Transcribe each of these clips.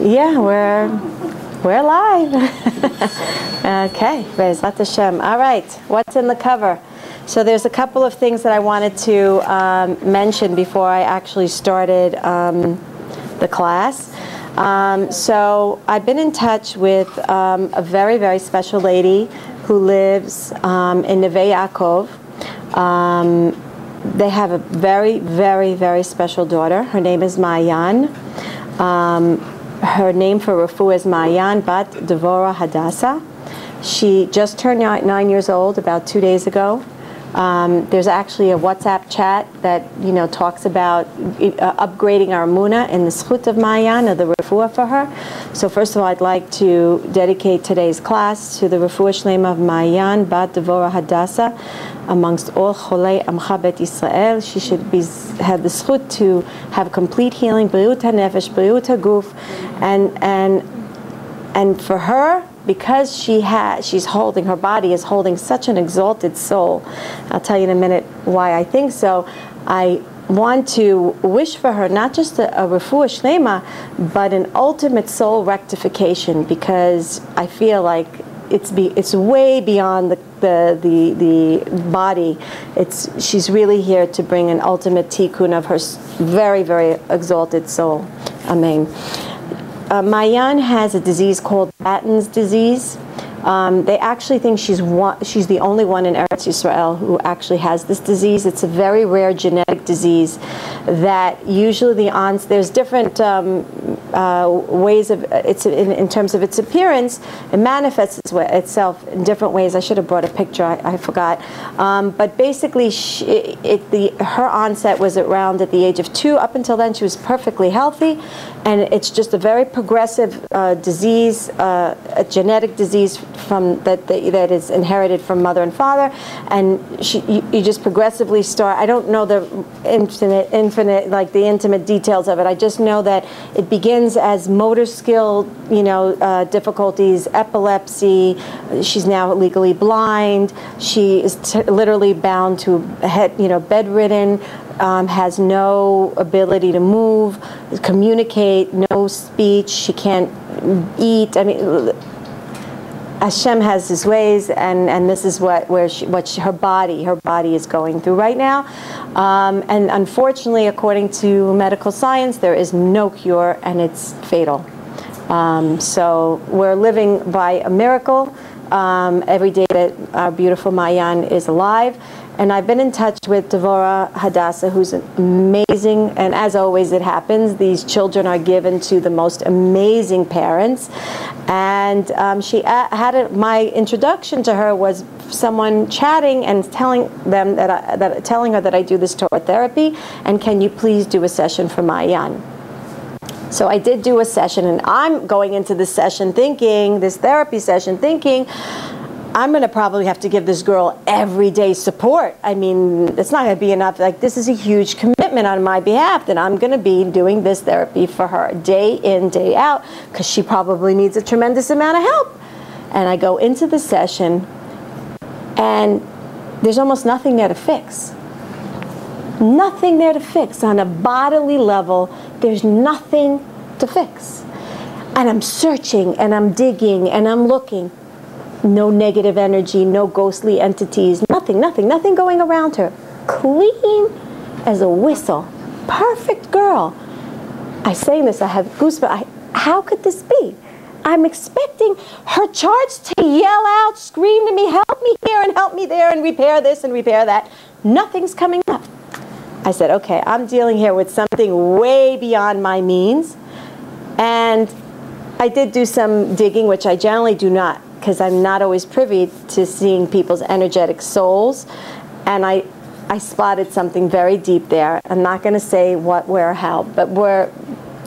Yeah, we're live. Okay, Be'ezrat Hashem. All right, what's in the cover? So there's a couple of things that I wanted to mention before I actually started the class. So I've been in touch with a very, very special lady who lives in Neve Yaakov. They have a very, very, very special daughter. Her name is Maayan. Her name for Refuah is Maayan Bat Devora Hadassah. She just turned 9 years old about 2 days ago. There's actually a WhatsApp chat that talks about upgrading our Emunah in the Zchut of Maayan, or the Refuah for her. So first of all, I'd like to dedicate today's class to the Refuah Shlema of Maayan Bat Devora Hadassah. Amongst all Cholei Amcha Bet Yisrael, she should have the Zchut to have complete healing, B'riut HaNefesh, B'riut HaGuf, and for her, because she's holding, her body is holding such an exalted soul. I'll tell you in a minute why I think so. I want to wish for her not just a refuah shlema, but an ultimate soul rectification, because I feel like it's way beyond the body. She's really here to bring an ultimate tikkun of her very, very exalted soul. Amen. Maayan has a disease called Batten's disease. They actually think she's the only one in Eretz Yisrael who actually has this disease. It's a very rare genetic disease that usually there's different ways of in terms of its appearance. It manifests itself in different ways. I should have brought a picture. I forgot. But basically, her onset was around at the age of 2. Up until then, she was perfectly healthy, and it's just a very progressive disease, a genetic disease that is inherited from mother and father, and you just progressively start. I don't know the infinite like the intimate details of it. I just know that it begins as motor skill, difficulties, epilepsy. She's now legally blind. She is literally bound to bedridden. Has no ability to move, communicate, no speech. She can't eat. I mean, Hashem has His ways, and this is what her body is going through right now. And unfortunately, according to medical science, there is no cure, and it's fatal. So we're living by a miracle every day that our beautiful Maayan is alive. And I've been in touch with Devora Hadassah, who's amazing, and as always it happens, these children are given to the most amazing parents. And my introduction to her was someone chatting and telling her that I do this Torah therapy, and can you please do a session for Maayan? So I did do a session, and I'm going into this therapy session thinking, I'm going to probably have to give this girl everyday support. I mean, it's not going to be enough. Like, this is a huge commitment on my behalf that I'm going to be doing this therapy for her day in, day out, because she probably needs a tremendous amount of help. And I go into the session, and there's almost nothing there to fix. Nothing there to fix. On a bodily level, there's nothing to fix. And I'm searching, and I'm digging, and I'm looking. No negative energy, no ghostly entities, nothing going around her. Clean as a whistle. Perfect girl. I'm saying this, I have goosebumps. How could this be? I'm expecting her charts to yell out, scream to me, help me here and help me there and repair this and repair that. Nothing's coming up. I said, okay, I'm dealing here with something way beyond my means. And I did do some digging, which I generally do not, because I'm not always privy to seeing people's energetic souls. And I spotted something very deep there. I'm not going to say what, where, how, but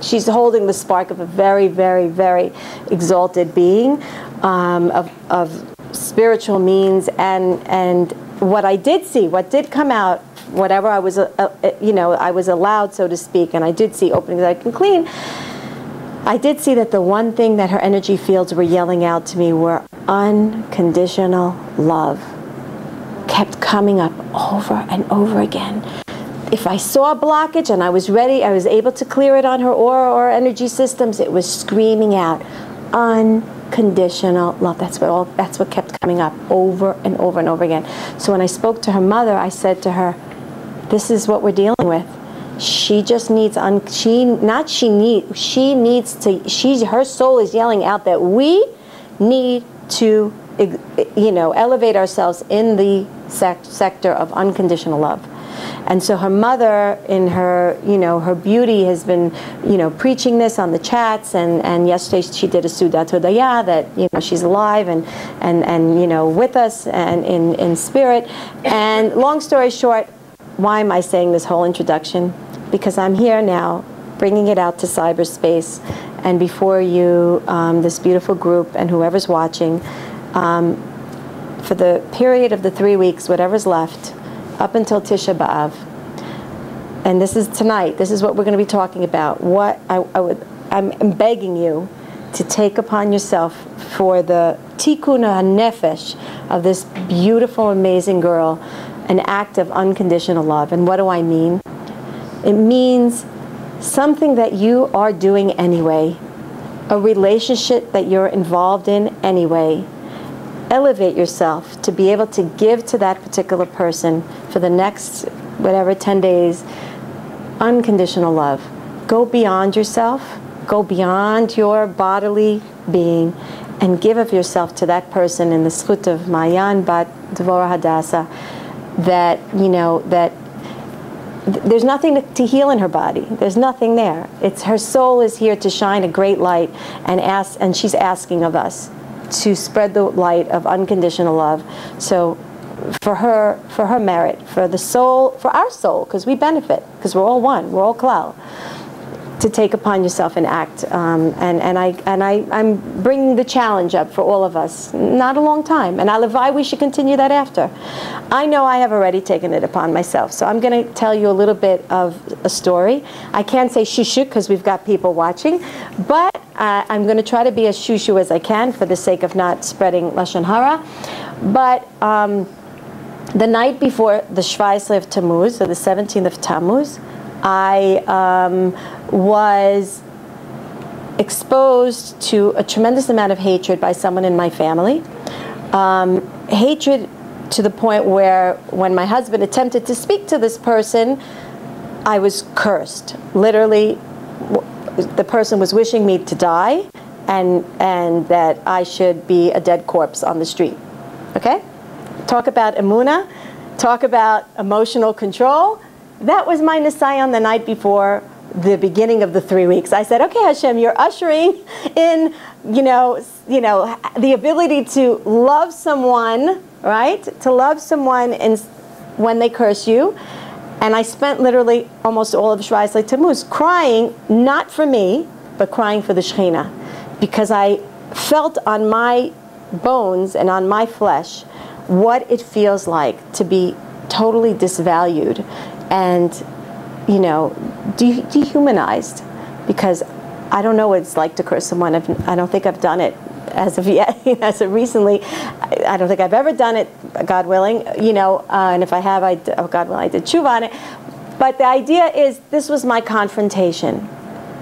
she's holding the spark of a very, very, very exalted being, of spiritual means. And what I did see, what did come out, whatever I was, I was allowed, so to speak, and I did see openings that I can clean. I did see that the one thing that her energy fields were yelling out to me were unconditional love. Kept coming up over and over again. if I saw a blockage and I was ready, I was able to clear it on her aura or energy systems, it was screaming out, unconditional love. That's what kept coming up over and over and over again. So when I spoke to her mother, I said to her, this is what we're dealing with. She just needs, her soul is yelling out that we need to, elevate ourselves in the sector of unconditional love. And so her mother, in her, her beauty, has been, preaching this on the chats. And yesterday she did a Sudat Hodaya that, she's alive and with us and in spirit. And long story short, why am I saying this whole introduction? Because I'm here now, bringing it out to cyberspace, and before you, this beautiful group and whoever's watching, for the period of the 3 weeks, whatever's left, up until Tisha B'Av. And this is tonight. This is what we're going to be talking about. What I'm begging you to take upon yourself for the tikkun hanefesh of this beautiful, amazing girl, an act of unconditional love. And what do I mean? It means something that you are doing anyway, a relationship that you're involved in anyway. Elevate yourself to be able to give to that particular person for the next, 10 days, unconditional love. Go beyond yourself, go beyond your bodily being, and give of yourself to that person in the zchut of Maayan Bat Dvorah Hadassah, that, that there's nothing to heal in her body. There's nothing there. It's her soul is here to shine a great light, and she's asking of us to spread the light of unconditional love. So for her merit, for the soul, for our soul, because we benefit, because we're all one, we're all klal, to take upon yourself and act. I'm bringing the challenge up for all of us. Not a long time. And Alavai, we should continue that after. I know I have already taken it upon myself. So I'm going to tell you a little bit of a story. I can't say shushu because we've got people watching, but I'm going to try to be as shushu as I can for the sake of not spreading Lashon Hara. But the night before the Shvaisle of Tammuz, or the 17th of Tammuz, I was exposed to a tremendous amount of hatred by someone in my family. Hatred to the point where when my husband attempted to speak to this person, I was cursed. Literally, the person was wishing me to die and that I should be a dead corpse on the street. Okay? Talk about emunah, talk about emotional control. That was my nisayon the night before the beginning of the 3 weeks. I said, okay, Hashem, you're ushering in, the ability to love someone, right? To love someone when they curse you. And I spent literally almost all of Shvaisle Tammuz crying, not for me, but crying for the Shekhinah. Because I felt on my bones and on my flesh what it feels like to be totally disvalued and, dehumanized. Because I don't know what it's like to curse someone. I don't think I've done it as of yet, as of recently. I don't think I've ever done it, God willing, and if I have, God willing, I did tshuva on it. But the idea is, this was my confrontation.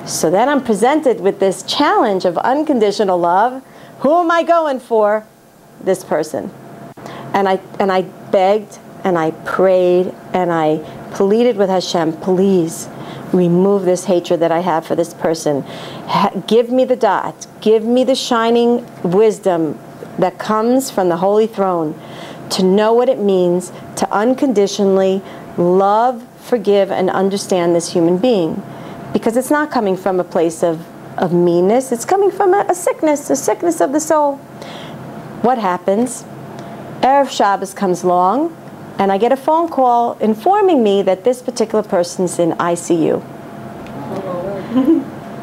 So then I'm presented with this challenge of unconditional love. Who am I going for? This person. And I begged, and I prayed, and I pleaded with Hashem, please remove this hatred that I have for this person. Give me the da'at. Give me the shining wisdom that comes from the holy throne to know what it means to unconditionally love, forgive, and understand this human being. Because it's not coming from a place of meanness. It's coming from a sickness of the soul. What happens? Erev Shabbos comes along, and I get a phone call informing me that this particular person's in ICU.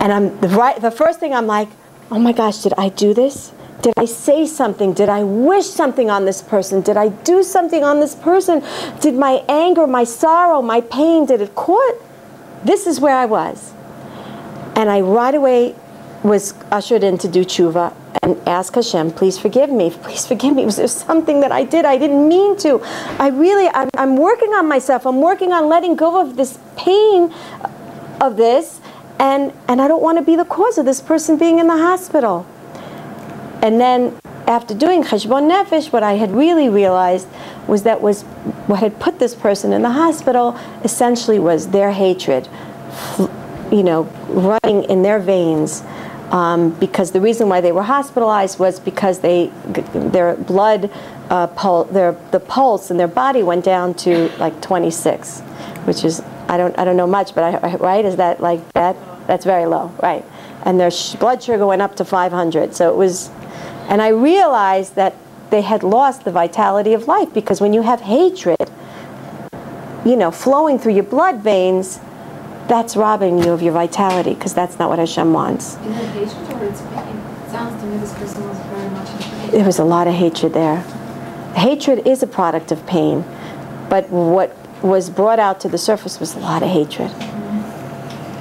And the first thing I'm like, oh my gosh, did I do this? Did I say something? Did I wish something on this person? Did I do something on this person? Did my anger, my sorrow, my pain, did it caught? This is where I was. And I right away was ushered in to do tshuva and ask Hashem, please forgive me, please forgive me. Was there something that I did? I didn't mean to. I'm working on myself. I'm working on letting go of this pain of this, and I don't want to be the cause of this person being in the hospital. And then after doing cheshbon nefesh, what I had really realized was that was what had put this person in the hospital essentially was their hatred, running in their veins. Because the reason why they were hospitalized was because their blood, the pulse in their body went down to like 26, which is I don't know much, but right, is that like that? That's very low, right? And their blood sugar went up to 500. So it was, and I realized that they had lost the vitality of life, because when you have hatred, flowing through your blood veins, that's robbing you of your vitality, because that's not what Hashem wants. Is it hatred or it's pain? It sounds to me this person was very much in pain. There was a lot of hatred there. Hatred is a product of pain, but what was brought out to the surface was a lot of hatred.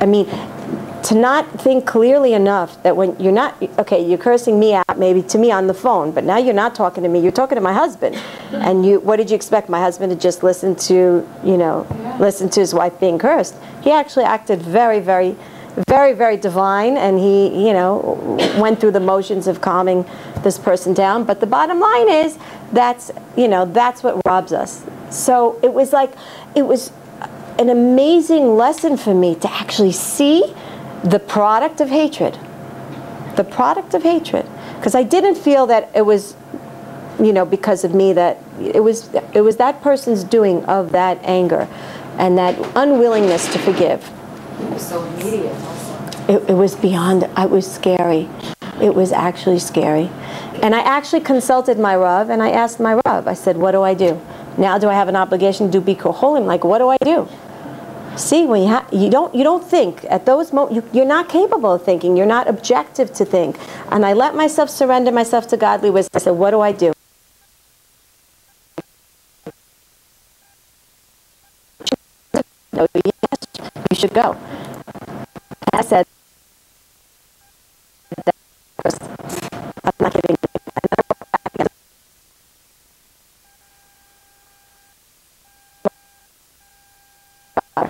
I mean, to not think clearly enough that when you're not, okay, you're cursing me out maybe to me on the phone, but now you're not talking to me, you're talking to my husband. And what did you expect, my husband to just listen to, listen to his wife being cursed? He actually acted very, very, very, very divine, and he, went through the motions of calming this person down. But the bottom line is, that's what robs us. So it was an amazing lesson for me to actually see the product of hatred. The product of hatred. Because I didn't feel that it was, because of me, that it was that person's doing of that anger and that unwillingness to forgive. It was so immediate also. It was beyond, it was scary. It was actually scary. And I actually consulted my Rav, and I asked my Rav, I said, what do I do? Now do I have an obligation to do Bikur Cholim? Like, what do I do? See, when you don't think at those moments. You're not capable of thinking. You're not objective to think. And I let myself surrender myself to godly wisdom. I said, what do I do? No, yes, you should go. And I said, I'm not kidding.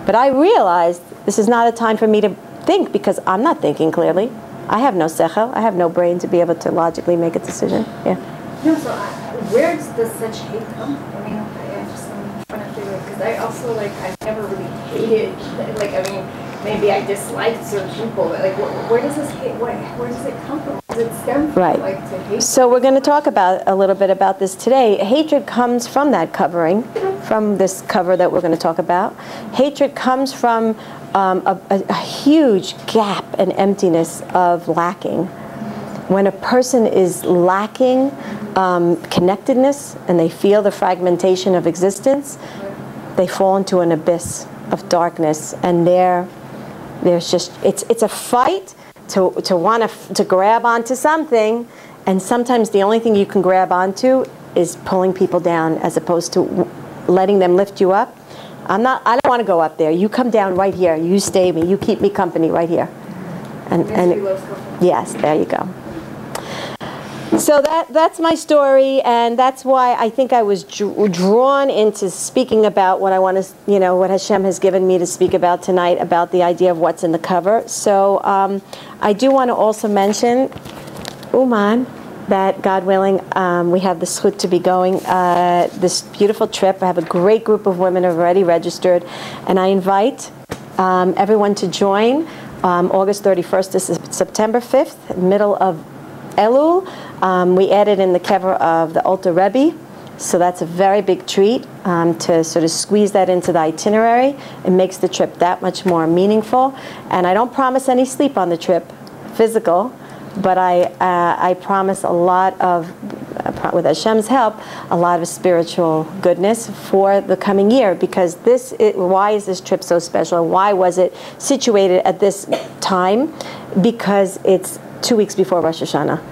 But I realized this is not a time for me to think, because I'm not thinking clearly. I have no sechel. I have no brain to be able to logically make a decision. Yeah. No, so where does such hate come from? I mean, I'm trying to figure it, because I also, I've never really hated, maybe I disliked certain people, but where does this hate, where does it come from? Does it stem from, to hate? So we're going to talk a little bit about this today. Hatred comes from that covering, from this cover that we're going to talk about. Hatred comes from a huge gap and emptiness of lacking. When a person is lacking connectedness and they feel the fragmentation of existence, they fall into an abyss of darkness, and there's just, it's a fight to want to grab onto something, and sometimes the only thing you can grab onto is pulling people down, as opposed to letting them lift you up. I don't want to go up there. You come down right here. You stay me. You keep me company right here. And yes, there you go. So that's my story, and that's why I think I was drawn into speaking about what I want to, what Hashem has given me to speak about tonight, about the idea of what's in the cover. So I do want to also mention, Uman, that God willing, we have the zchut to be going this beautiful trip. I have a great group of women who have already registered, and I invite everyone to join August 31st to September 5th, middle of Elul. We added in the kever of the Alter Rebbe, so that's a very big treat to sort of squeeze that into the itinerary. It makes the trip that much more meaningful. And I don't promise any sleep on the trip, physical, but I promise a lot of, with Hashem's help, a lot of spiritual goodness for the coming year. Because why is this trip so special? And why was it situated at this time? Because it's 2 weeks before Rosh Hashanah.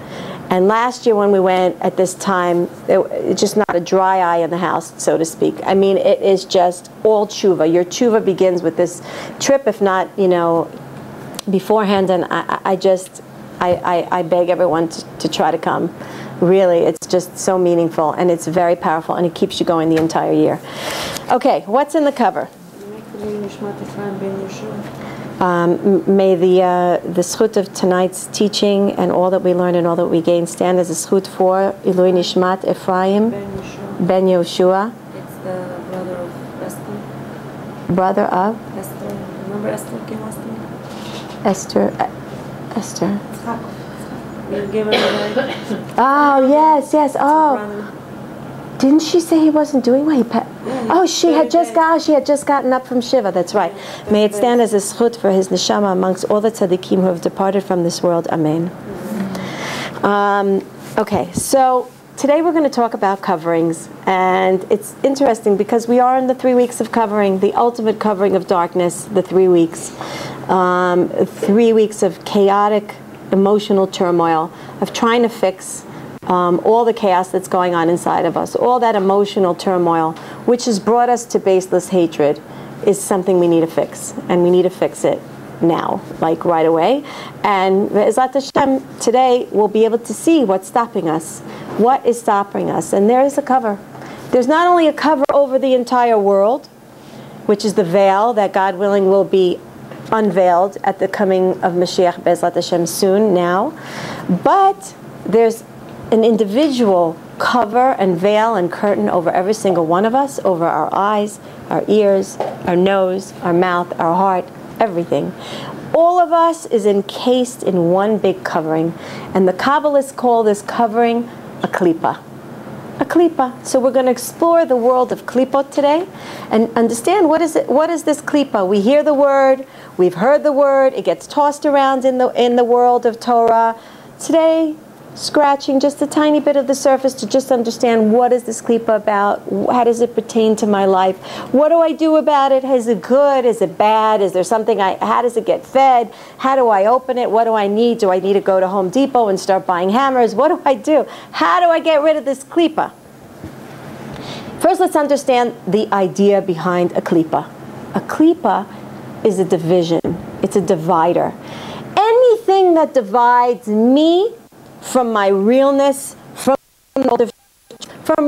And last year when we went at this time, it's just not a dry eye in the house, so to speak. I mean, it is just all tshuva. Your tshuva begins with this trip, if not, beforehand. And I beg everyone to try to come. Really, it's just so meaningful, and it's very powerful, and it keeps you going the entire year. Okay, what's in the cover? May the zchut of tonight's teaching and all that we learned and all that we gained stand as a zchut for Ilui Nishmat Ephraim Ben Yoshua. It's the brother of Esther. Brother of? Esther. Remember Esther came last time? Esther. You gave her a Oh, yes. Oh. Didn't she say he wasn't doing well? She had just gotten up from Shiva. That's right. May it stand as a zchut for his neshama amongst all the tzaddikim who have departed from this world. Amen. Okay, so today we're going to talk about coverings, and it's interesting because we are in the 3 weeks of covering, the ultimate covering of darkness, the 3 weeks. 3 weeks of chaotic emotional turmoil, of trying to fix all the chaos that's going on inside of us, all that emotional turmoil, which has brought us to baseless hatred, is something we need to fix, and we need to fix it now, like right away. And Be'ezrat Hashem, today we'll be able to see what's stopping us, what is stopping us, and there is a cover. There's not only a cover over the entire world, which is the veil that, God willing, will be unveiled at the coming of Mashiach Be'ezrat Hashem soon now, but there's an individual cover and veil and curtain over every single one of us, over our eyes, our ears, our nose, our mouth, our heart, everything. All of us is encased in one big covering, and the Kabbalists call this covering a klipa. A klipa. So we're going to explore the world of klipot today and understand what is this klipa. We hear the word, we've heard the word, it gets tossed around in the world of Torah. Today, scratching just a tiny bit of the surface to just understand what is this klipa about, how does it pertain to my life, what do I do about it, is it good, is it bad, is there something how does it get fed, how do I open it, what do I need to go to Home Depot and start buying hammers, what do I do, how do I get rid of this klipa? First, let's understand the idea behind a klipa. A klipa is a division, it's a divider. Anything that divides me from my realness, from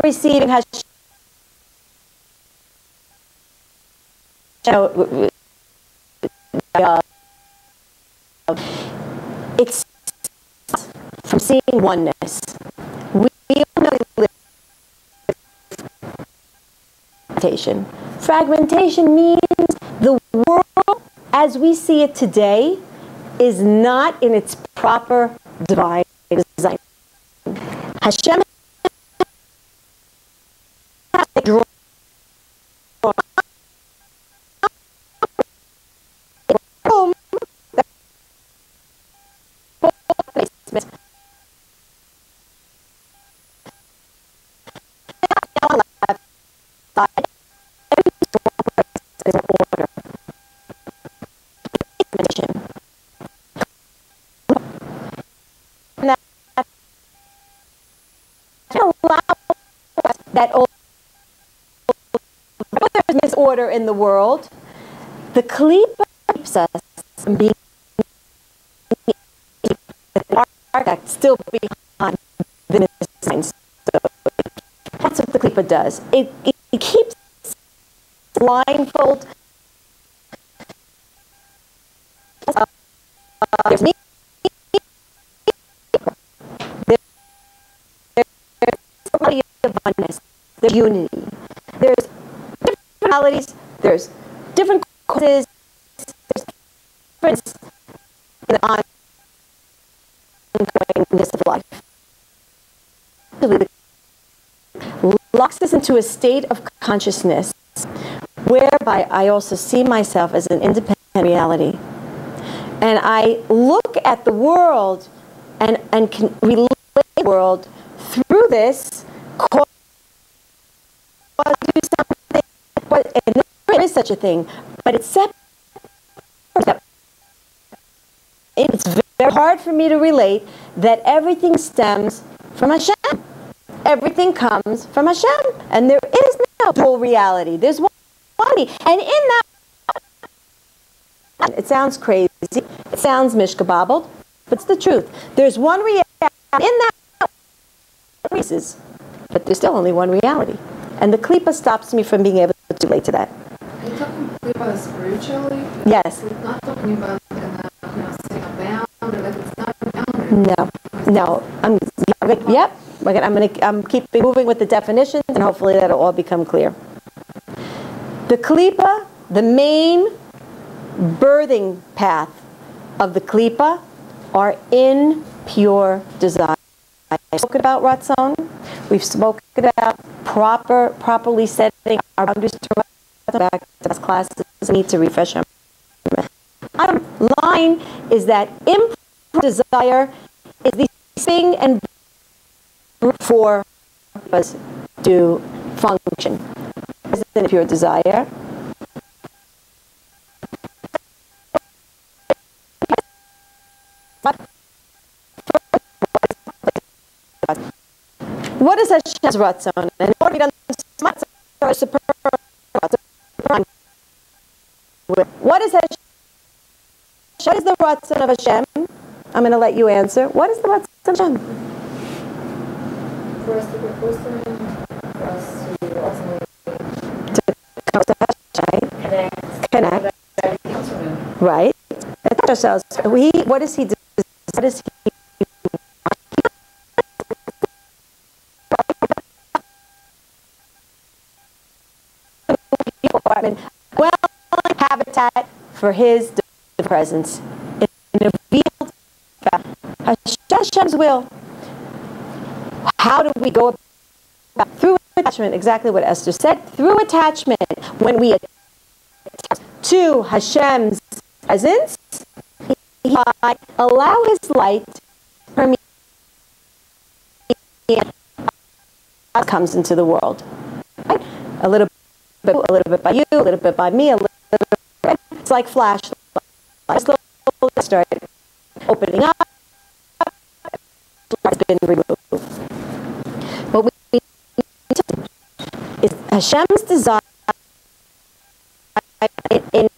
receiving Hashem. It's from seeing oneness. We all know fragmentation. Fragmentation means the world as we see it today is not in its proper divine design. Hashem has to draw disorder in the world. The klipa keeps us from being still behind the signs. So that's what the klipa does. It keeps blindfold. There's me. There's oneness. There's unity. There's different realities. There's different causes. There's difference in the ongoingness of life. Locks us into a state of consciousness whereby I also see myself as an independent reality. And I look at the world and can relate the world through this cause do something. And there is such a thing, but it's separate. It's very hard for me to relate that everything stems from Hashem. Everything comes from Hashem, and there is no dual reality. There's one reality, and in that, it sounds crazy. It sounds mishkabobbled. but it's the truth. There's one reality in that pieces, but there's still only one reality. And the klipa stops me from being able to relate to that. Are you talking klipa spiritually? Yes. We're not talking about saying a boundary, like it's not a boundary. No. Yep. I'm keeping moving with the definitions, and hopefully that'll all become clear. The klipa, the main birthing path of the klipa, are impure desires. We've spoken about ratzon. We've spoken about properly setting our boundaries to ratzon. Back to this class, I need to refresh them. Bottom line is that impure desire is the thing and for us to function. Is an impure desire. What is Hashem's ratzon? And what have we done? What is Hashem? What is the ratzon of Hashem? I'm going to let you answer. What is the ratzon of Hashem? For us to get closer to Him, for us to ultimately connect. Right. Attach ourselves. What is He? What is He? Well, habitat for His presence in a revealed Hashem's will. How do we go about through attachment? Exactly what Esther said. Through attachment, when we attach to Hashem's presence, He allow His light to permeate comes into the world. Right? A little bit by you, a little bit by me, a little bit. It's like flashlight. Start opening up. It's been removed. What we need to do is Hashem's desire in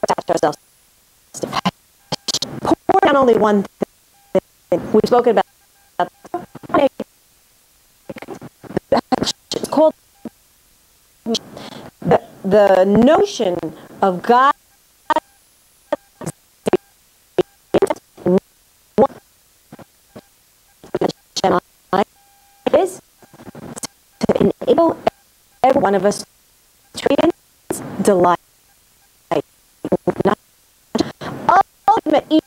attach ourselves. Pour down only one thing. We've spoken about it's called the notion of God is to enable every one of us to experience delight. Ultimate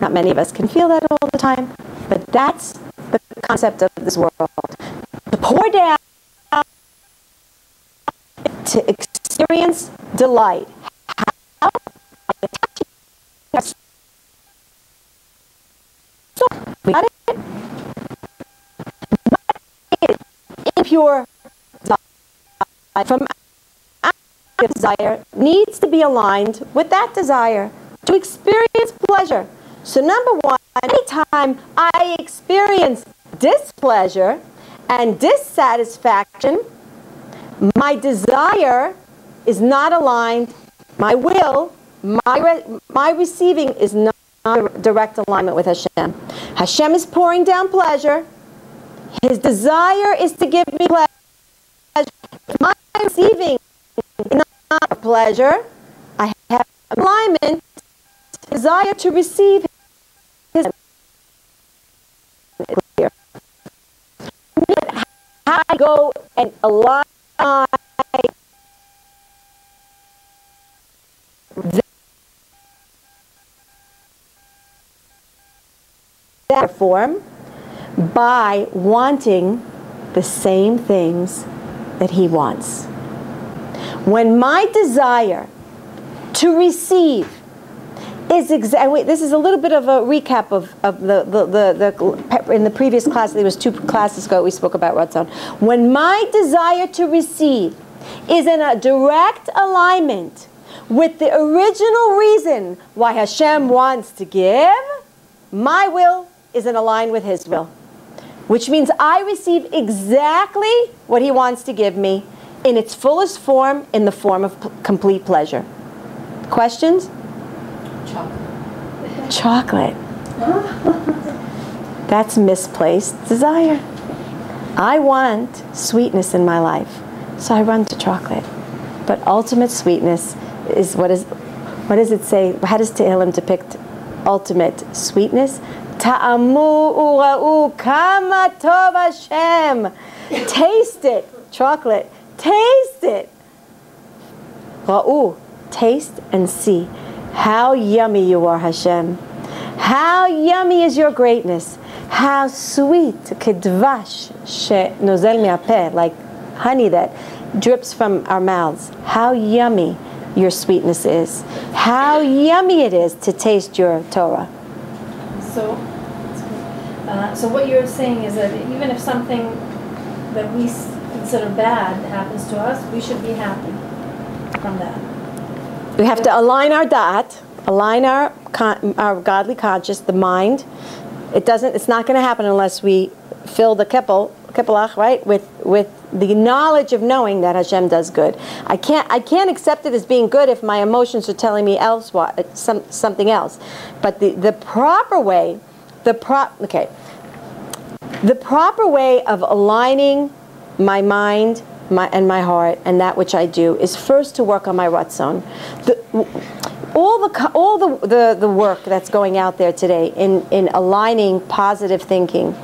not many of us can feel that all the time, but that's the concept of this world. To pour down, to experience delight. How? We got it? Impure desire from our desire needs to be aligned with that desire to experience pleasure. So number one, anytime I experience displeasure and dissatisfaction, my desire is not aligned, my will, my receiving is not in direct alignment with Hashem. Hashem is pouring down pleasure. His desire is to give me pleasure. If my receiving is not pleasure, I have alignment, desire to receive His clear. How I go and align that form by wanting the same things that He wants. When my desire to receive is exactly, this is a little bit of a recap of in the previous class, there was 2 classes ago we spoke about Ratzon. When my desire to receive is in a direct alignment with the original reason why Hashem wants to give, my will is in line with His will. Which means I receive exactly what He wants to give me in its fullest form, in the form of complete pleasure. Questions? Chocolate. Chocolate. That's misplaced desire. I want sweetness in my life, so I run to chocolate. But ultimate sweetness is what does it say? How does Tehillim depict ultimate sweetness? Ta'amu ura'u kama tov Hashem. Taste it, chocolate. Taste it. Ra'u, taste and see how yummy you are, Hashem. How yummy is your greatness. How sweet, kedvash she'nozel mi'apeh, like honey that drips from our mouths. How yummy your sweetness is. How yummy it is to taste your Torah. So what you're saying is that even if something that we consider bad happens to us, we should be happy from that. We have to align our da'at, align our godly conscious, the mind. It's not going to happen unless we fill the kippelach, right, with the knowledge of knowing that Hashem does good. I can't accept it as being good if my emotions are telling me something else. But the proper way, the proper way of aligning my mind and my heart and that which I do is first to work on my ratzon. All the work that's going out there today in aligning positive thinking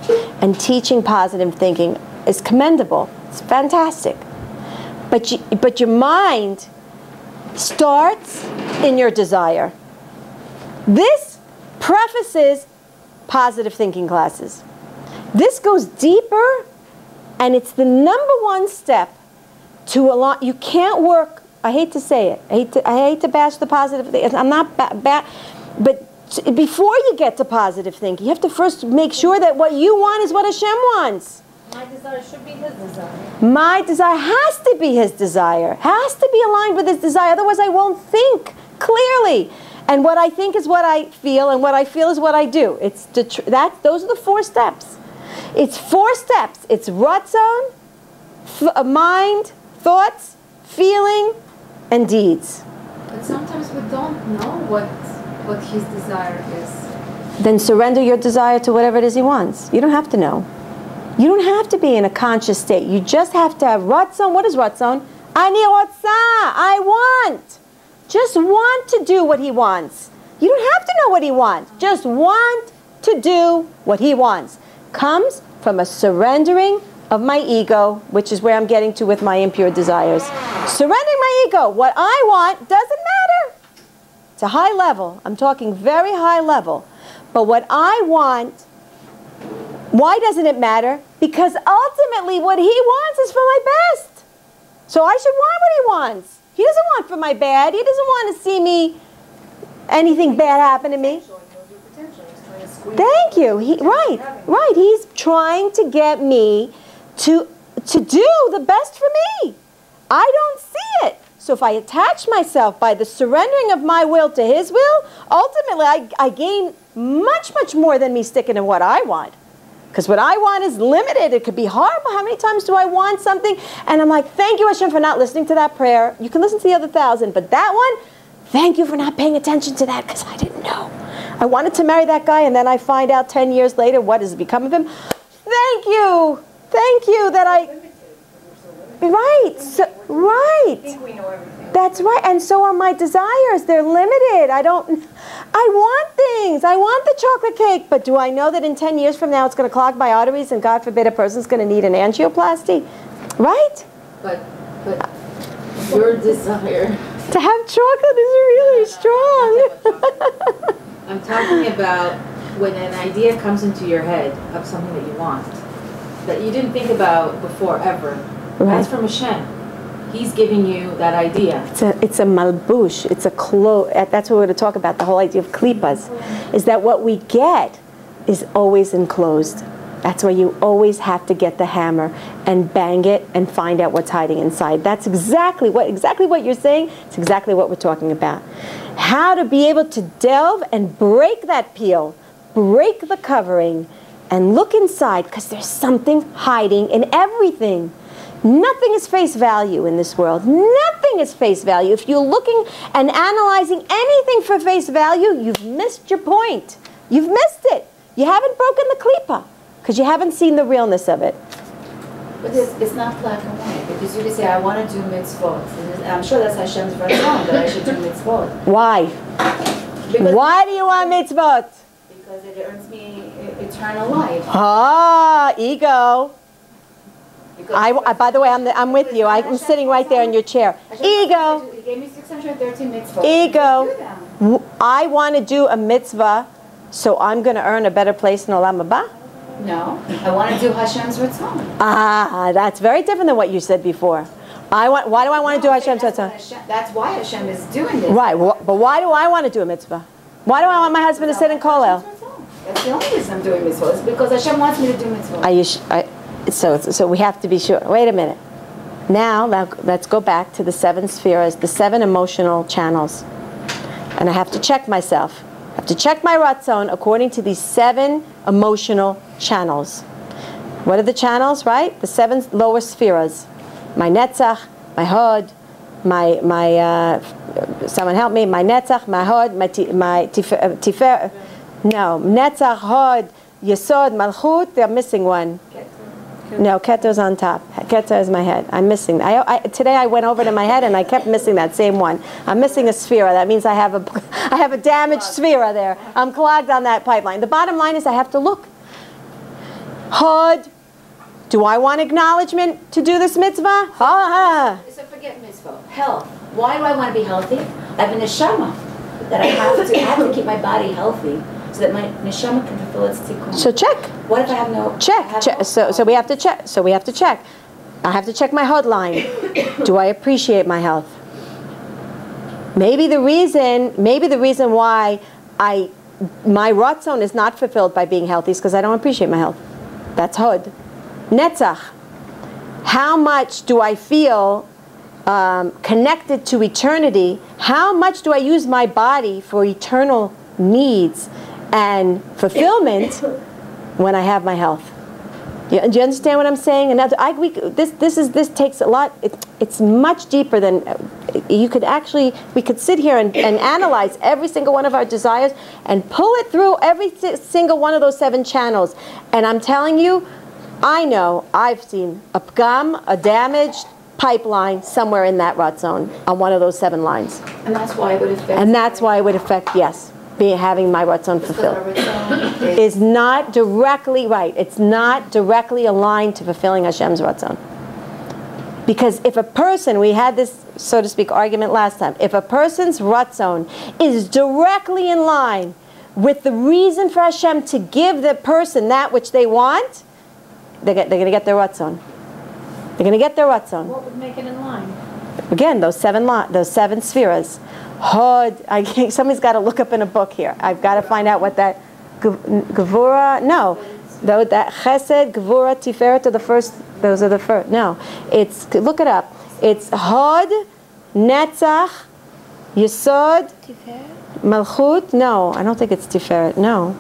and teaching positive thinking is commendable. It's fantastic. But your mind starts in your desire. This prefaces positive thinking classes. This goes deeper, and it's the number one step to align. You can't work. I hate to say it. I hate to bash the positive thing. I'm not but before you get to positive thinking, you have to first make sure that what you want is what Hashem wants. My desire should be His desire. My desire has to be His desire. Has to be aligned with His desire. Otherwise, I won't think clearly. And what I think is what I feel, and what I feel is what I do. Those are the 4 steps. It's 4 steps. It's ratzon, mind, thoughts, feeling, and deeds. But sometimes we don't know what His desire is. Then surrender your desire to whatever it is He wants. You don't have to know. You don't have to be in a conscious state. You just have to have ratzon. What is ratzon? Ani rotza. I want. Just want to do what He wants. You don't have to know what He wants. Just want to do what He wants. Comes from a surrendering of my ego, which is where I'm getting to with my impure desires. Surrendering my ego. What I want doesn't matter. It's a high level. I'm talking very high level. But what I want, why doesn't it matter? Because ultimately what He wants is for my best. So I should want what He wants. He doesn't want for my bad. He doesn't want to see me, anything bad happen to me. Thank you. Right. He's trying to get me to do the best for me. I don't see it. So if I attach myself by the surrendering of my will to His will, ultimately I gain much, much more than me sticking to what I want. Because what I want is limited. It could be hard, but how many times do I want something? And I'm like, thank you, Hashem, for not listening to that prayer. You can listen to the other 1,000, but that one, thank you for not paying attention to that, because I didn't know. I wanted to marry that guy, and then I find out 10 years later what has become of him. Thank you that I... Right, right. I think we know everything. That's right, and so are my desires. They're limited. I want things. I want the chocolate cake, but do I know that in 10 years from now it's going to clog my arteries and God forbid a person's going to need an angioplasty? Right? But your desire... To have chocolate is really strong. I'm talking about when an idea comes into your head of something that you want, that you didn't think about before ever. Right. That's from Hashem. He's giving you that idea. It's a malbush. It's a cloth. That's what we're going to talk about. The whole idea of klipas is that what we get is always enclosed. That's why you always have to get the hammer and bang it and find out what's hiding inside. That's exactly what you're saying. It's exactly what we're talking about. How to be able to delve and break that peel, break the covering, and look inside, because there's something hiding in everything. Nothing is face value in this world. Nothing is face value. If you're looking and analyzing anything for face value, you've missed your point. You've missed it. You haven't broken the klipa because you haven't seen the realness of it. But it's not black and white, because you can say, I want to do mitzvot. And I'm sure that's Hashem's ratzon, that I should do mitzvot. Why? Because Why do you want mitzvot? Because it earns me eternal life. Ah, ego. Because By the way, I'm with you. I'm sitting right there in your chair. Ego. He gave me 613 mitzvot. Ego. I want to do a mitzvah, so I'm going to earn a better place in Olam Haba? No, I want to do Hashem's ratzon. Ah, that's very different than what you said before. Why do I want to do Hashem's mitzvah? That's why Hashem is doing this. Right, but why do I want to do a mitzvah? Why do I want my husband to sit in kollel? That's the only reason I'm doing mitzvah. It's because Hashem wants me to do mitzvah. So we have to be sure. Wait a minute. Now let's go back to the 7 spheres, the 7 emotional channels. And I have to check myself. I have to check my ratzon according to these 7 emotional channels. What are the channels, right? The 7 lower spheres. My netzach, my hod, my someone help me, my netzach, my hod, my tifer, no, netzach, hod, yesod, malchut, they're missing one. No, Keter's on top. Keter is my head. I'm missing. Today I went over to my head and I kept missing that same one. I'm missing a sphere. That means I have a damaged sphere there. I'm clogged on that pipeline. The bottom line is I have to look. Hod. Do I want acknowledgement to do this mitzvah? So forget mitzvah. Health. Why do I want to be healthy? I have a neshama that I have to keep my body healthy so that my neshama can fulfill its tikkun. So check. What if I have no... Check. So we have to check. So we have to check. I have to check my hod line. Do I appreciate my health? Maybe the reason why my ratzon is not fulfilled by being healthy is because I don't appreciate my health. That's hod. Netzach. How much do I feel connected to eternity? How much do I use my body for eternal needs and fulfillment when I have my health? Do you understand what I'm saying? This takes a lot. It's much deeper than you could actually. We could sit here and analyze every single one of our desires and pull it through every single one of those 7 channels. And I'm telling you, I know I've seen a pgam, a damaged pipeline somewhere in that ratzon on one of those 7 lines. And that's why it would affect... And that's why it would affect, yes, having my ratzon fulfilled. Is not directly right. It's not directly aligned to fulfilling Hashem's ratzon. Because if a person, we had this, so to speak, argument last time, if a person's ratzon is directly in line with the reason for Hashem to give the person that which they want, they're going to get their ratzon. They're going to get their ratzon. What would make it in line? Again, those 7 spheres. Hod. Somebody's got to look up in a book here. I've got to find out what that gevura. No, though that chesed, gevura, tiferet are the first. Those are the first. No, it's look it up. It's hod, netzach, yesod, malchut. No, I don't think it's tiferet. No,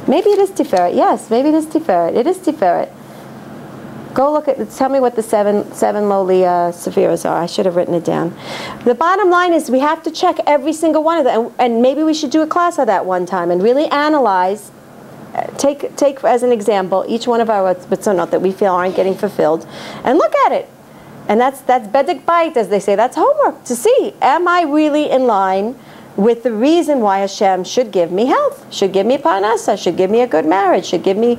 maybe it is tiferet. Yes, maybe it is tiferet. It is tiferet. Go look at. Tell me what the seven lowly spheres are. I should have written it down. The bottom line is we have to check every single one of them, and maybe we should do a class of that one time and really analyze. Take as an example each one of our ratzonot that we feel aren't getting fulfilled, and look at it. And that's bedek bait, as they say. That's homework to see, am I really in line with the reason why Hashem should give me health, should give me parnasa, should give me a good marriage, should give me,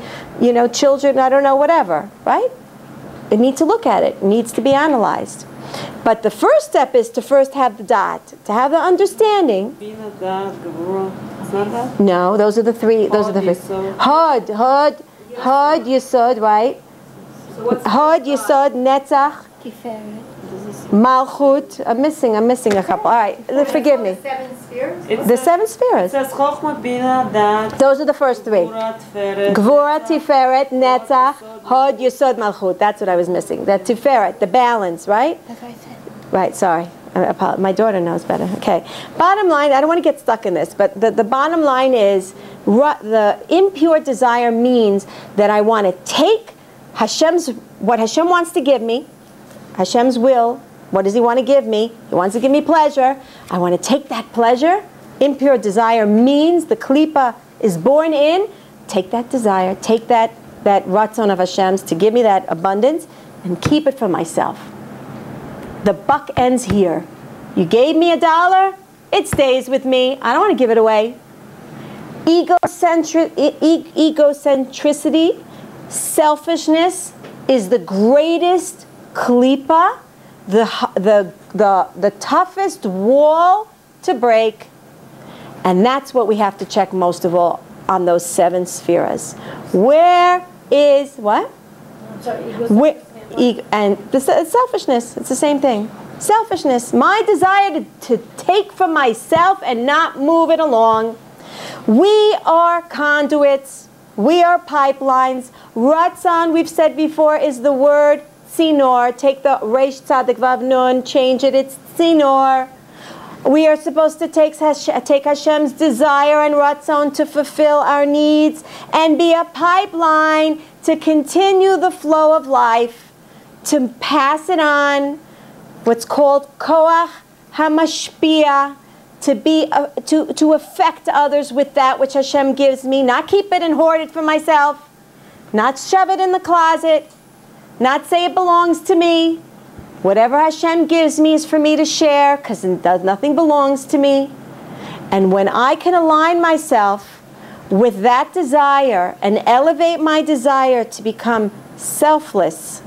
children, I don't know, whatever, right? I need to look at it. It needs to be analyzed. But the first step is to first have the dot, to have the understanding. No, those are the 3. Those are the 3. Hod, yesod, right? Hod, yesod, netzach, malchut. I'm missing a couple. All right, forgive me. The 7 spheres? The 7 spheres. It says Chochmah, Bina, Dat. Those are the first 3. Gvura, Tiferet, Netzach, Hod, Yesod, Malchut. That's what I was missing. That Tiferet, the balance, right? That's what I said. Right, sorry. My daughter knows better. Okay. Bottom line, I don't want to get stuck in this, but the bottom line is the impure desire means that I want to take what Hashem wants to give me, Hashem's will. What does He want to give me? He wants to give me pleasure. I want to take that pleasure. Impure desire means the klipa is born in. Take that desire, take that ratzon of Hashem's to give me that abundance, and keep it for myself. The buck ends here. You gave me $1, it stays with me. I don't want to give it away. Egocentricity, selfishness is the greatest klipa, the toughest wall to break. And that's what we have to check most of all on those 7 spheres. Where is, what? I'm sorry, And selfishness, it's the same thing. Selfishness, my desire to take from myself and not move it along. We are conduits. We are pipelines. Ratzon, we've said before, is the word tzinor. Take the Reish Tzadik Vav Nun, change it, it's tzinor. We are supposed to take Hashem's desire and ratzon to fulfill our needs and be a pipeline to continue the flow of life, to pass it on, what's called koach hamashpia, to affect others with that which Hashem gives me, not keep it and hoard it for myself, not shove it in the closet, not say it belongs to me. Whatever Hashem gives me is for me to share, because nothing belongs to me. And when I can align myself with that desire and elevate my desire to become selfless,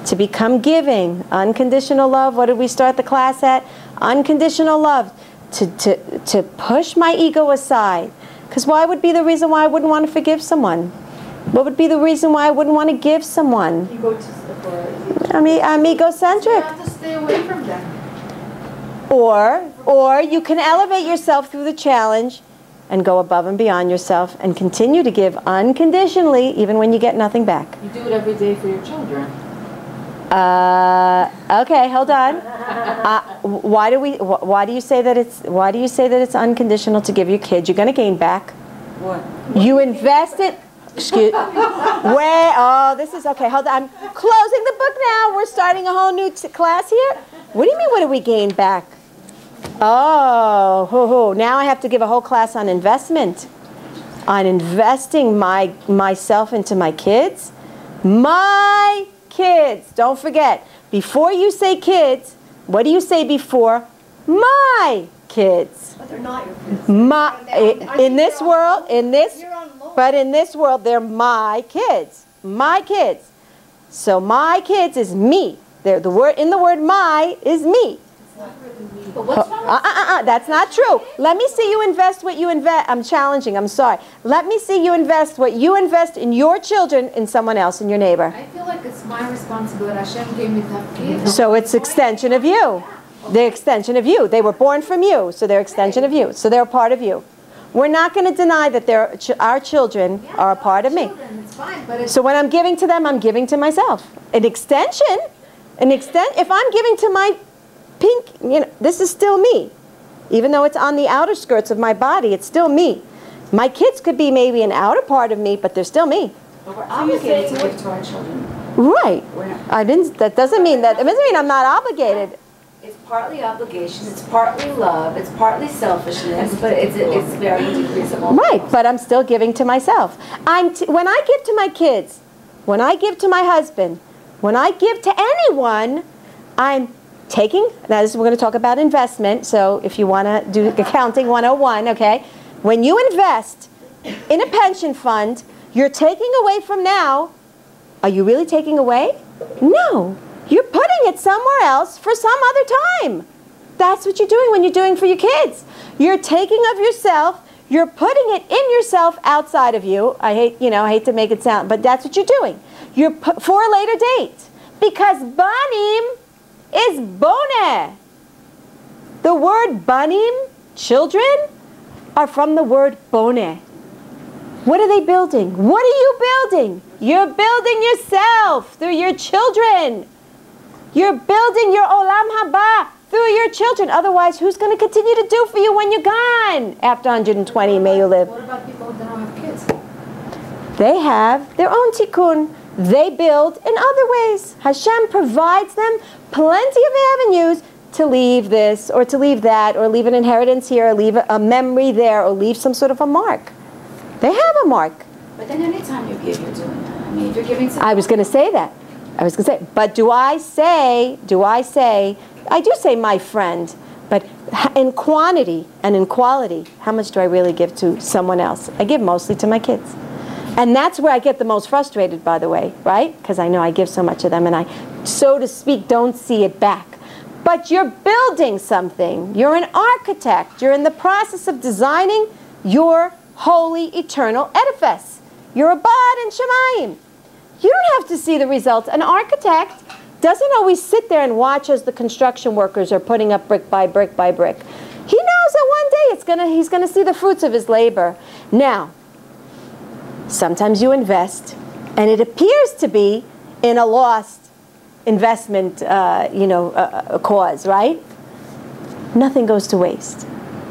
to become giving, unconditional love, what did we start the class at? Unconditional love, to push my ego aside. Because why would be the reason why I wouldn't want to forgive someone? What would be the reason why I wouldn't want to give someone? I'm egocentric. You have to stay away from them. Or you can elevate yourself through the challenge and go above and beyond yourself and continue to give unconditionally even when you get nothing back. You do it every day for your children. Okay, hold on. Why do you say that it's unconditional to give your kids? You're going to gain back. What? You invest it. Excuse. This is okay. Hold on. I'm closing the book now. We're starting a whole new class here. What do you mean? What do we gain back? Oh, now I have to give a whole class on investment, on investing myself into my kids. My kids. Don't forget. Before you say kids, what do you say before? My kids. But they're not your kids. In this world, but in this world, they're my kids. My kids. So my kids is me. The word in the word "my" is me. But what's wrong with That's not true. Let me see you invest what you invest. I'm challenging. I'm sorry. Let me see you invest what you invest in your children in someone else, in your neighbor. I feel like it's my responsibility. Hashem gave me that gift. So it's extension of you. They're extension of you. They were born from you, so they're extension of you. So they're a part of you. We're not going to deny that our children are a part of me. It's fine, but it's So when I'm giving to them, I'm giving to myself. If I'm giving to my pink, this is still me. Even though it's on the outer skirts of my body, it's still me. My kids could be maybe an outer part of me, but they're still me. But we're obligated to give to our children. Right. We're not. That doesn't mean I'm not obligated. It's partly obligation, it's partly love, it's partly selfishness, but it's varying degrees of all. Right, but I'm still giving to myself. When I give to my kids, when I give to my husband, when I give to anyone, I'm taking, now we're going to talk about investment, so if you want to do accounting 101, okay? When you invest in a pension fund, you're taking away from now. Are you really taking away? No. You're putting it somewhere else for some other time. That's what you're doing when you're doing for your kids. You're taking of yourself, you're putting it in yourself outside of you. I hate to make it sound, but that's what you're doing. You're for a later date. Because banim is boneh. The word banim, children, are from the word boneh. What are they building? What are you building? You're building yourself through your children. You're building your olam haba through your children. Otherwise, who's going to continue to do for you when you're gone? After 120, may you live. What about people that don't have kids? They have their own tikkun. they build in other ways. Hashem provides them plenty of avenues to leave this or to leave that or leave an inheritance here or leave a memory there or leave some sort of a mark. They have a mark. But then anytime you give, you're doing that. I mean, if you're giving something... I was going to say that. But do I say, I do say my friend, but in quantity and in quality, how much do I really give to someone else? I give mostly to my kids. And that's where I get the most frustrated, by the way, right? Because I know I give so much of them and I, so to speak, don't see it back. But you're building something. You're an architect. You're in the process of designing your holy, eternal edifice. You're Abad and Shemayim. You don't have to see the results. An architect doesn't always sit there and watch as the construction workers are putting up brick by brick by brick. He knows that one day he's going to see the fruits of his labor. Now, sometimes you invest, and it appears to be in a lost investment, cause, right? Nothing goes to waste.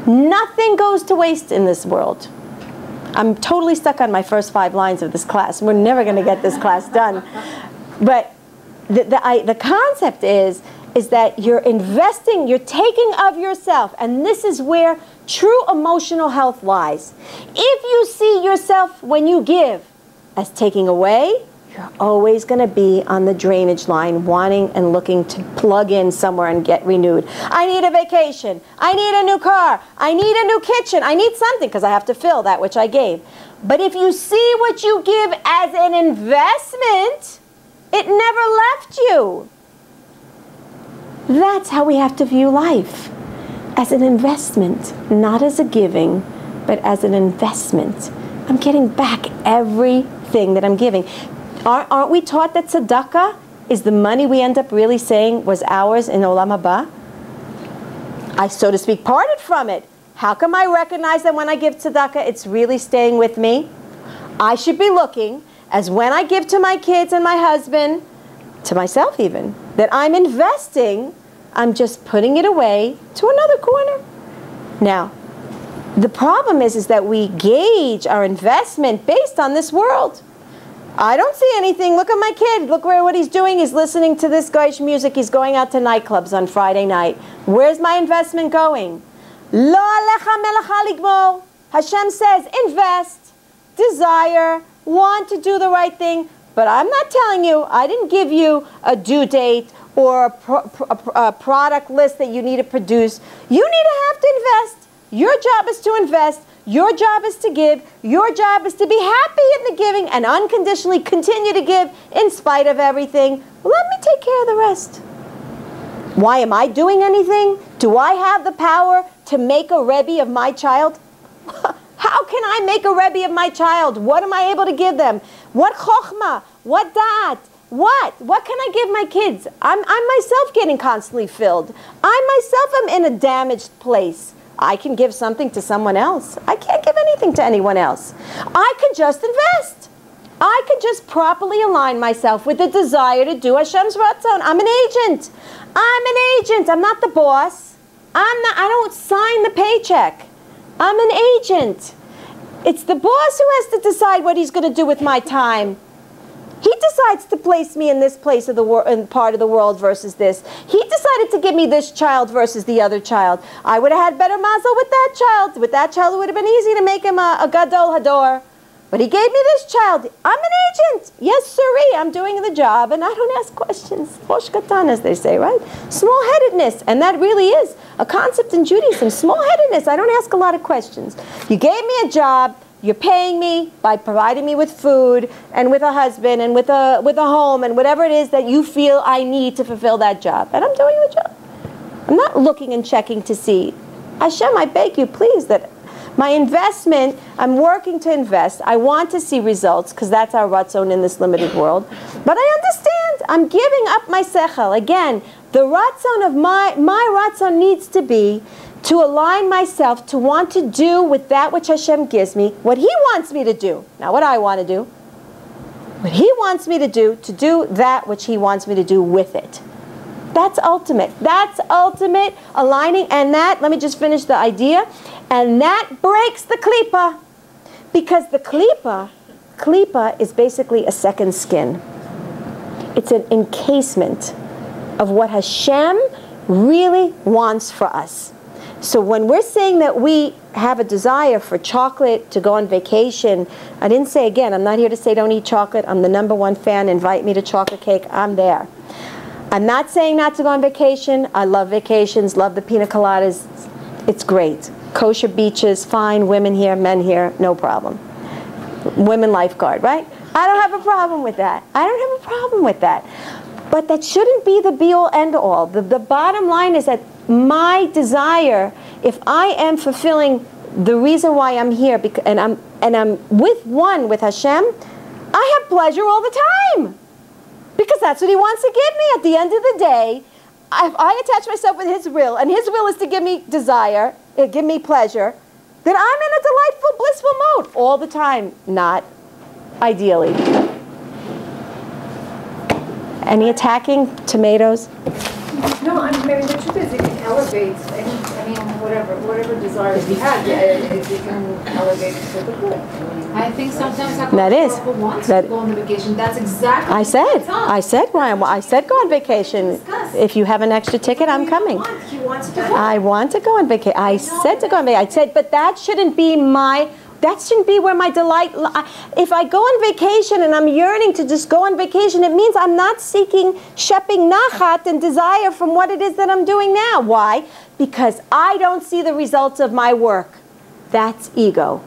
Nothing goes to waste in this world. I'm totally stuck on my first 5 lines of this class. We're never going to get this class done. But the concept is that you're investing, you're taking of yourself, and this is where true emotional health lies. If you see yourself when you give as taking away, you're always going to be on the drainage line, wanting and looking to plug in somewhere and get renewed. I need a vacation. I need a new car. I need a new kitchen. I need something because I have to fill that which I gave. But if you see what you give as an investment, it never left you. That's how we have to view life. As an investment, not as a giving, but as an investment. I'm getting back everything that I'm giving. Aren't we taught that tzedakah is the money we end up really saying was ours in Olam Haba? I, so to speak, parted from it. How come I recognize that when I give tzedakah, it's really staying with me? I should be looking as when I give to my kids and my husband, to myself even, that I'm investing, I'm just putting it away to another corner. Now, the problem is that we gauge our investment based on this world. I don't see anything. Look at my kid. Look what he's doing. He's listening to this guy's music. He's going out to nightclubs on Friday night. Where's my investment going? Lo alecha melacha ligmor. Hashem says, invest, desire, want to do the right thing. But I'm not telling you, I didn't give you a due date or a product list that you need to produce. You need to have to invest. Your job is to invest. Your job is to give. Your job is to be happy in the giving and unconditionally continue to give in spite of everything. Let me take care of the rest. Why am I doing anything? Do I have the power to make a Rebbe of my child? How can I make a Rebbe of my child? What am I able to give them? What chokhmah? What da'at? What can I give my kids? I'm myself getting constantly filled. I myself am in a damaged place. I can give something to someone else. I can't give anything to anyone else. I could just invest. I could just properly align myself with the desire to do Hashem's Ratzon. I'm an agent. I'm not the boss. I don't sign the paycheck. I'm an agent. It's the boss who has to decide what he's going to do with my time. He decides to place me in this place of the part of the world versus this. He decided to give me this child versus the other child. I would have had better mazel with that child. With that child, it would have been easy to make him a gadol hador. But he gave me this child. I'm an agent. Yes, sirree, I'm doing the job, and I don't ask questions. Rosh katan, as they say, right? Small-headedness, and that really is a concept in Judaism. Small-headedness. I don't ask a lot of questions. You gave me a job. You're paying me by providing me with food and with a husband and with a home and whatever it is that you feel I need to fulfill that job. And I'm doing the job. I'm not looking and checking to see. Hashem, I beg you, please, that my investment, I'm working to invest. I want to see results because that's our ratzon in this limited world. But I understand. I'm giving up my sechel. Again, the ratzon of my ratzon needs to be to align myself to want to do with that which Hashem gives me, what He wants me to do. Not what I want to do. What He wants me to do that which He wants me to do with it. That's ultimate. That's ultimate aligning. And that, let me just finish the idea, and that breaks the klipa. Because the klipa is basically a second skin. It's an encasement of what Hashem really wants for us. So when we're saying that we have a desire for chocolate, to go on vacation, I didn't say, again, I'm not here to say don't eat chocolate. I'm the #1 fan. Invite me to chocolate cake. I'm there. I'm not saying not to go on vacation. I love vacations, love the pina coladas. It's great. Kosher beaches, fine. Women here, men here, no problem. Women lifeguard, right? I don't have a problem with that. I don't have a problem with that. But that shouldn't be the be-all, end-all. The bottom line is that my desire, if I am fulfilling the reason why I'm here, and I'm with Hashem, I have pleasure all the time. Because that's what He wants to give me. At the end of the day, if I attach myself with His will, and His will is to give me desire, give me pleasure, then I'm in a delightful, blissful mode all the time. Not ideally. Any attacking tomatoes? No, I mean, the truth is it can elevate, whatever desires you have, it can elevate it to the good. I think sometimes That is. people want to go on the vacation. That's exactly I said, Ryan, I said go on vacation. If you have an extra ticket, I'm coming. He wants to go. I want to go on vacation. I said to go on vacation. I said, but that shouldn't be where my delight. If I go on vacation and I'm yearning to just go on vacation, it means I'm not seeking shepping nachat and desire from what it is that I'm doing now. Why? Because I don't see the results of my work. That's ego.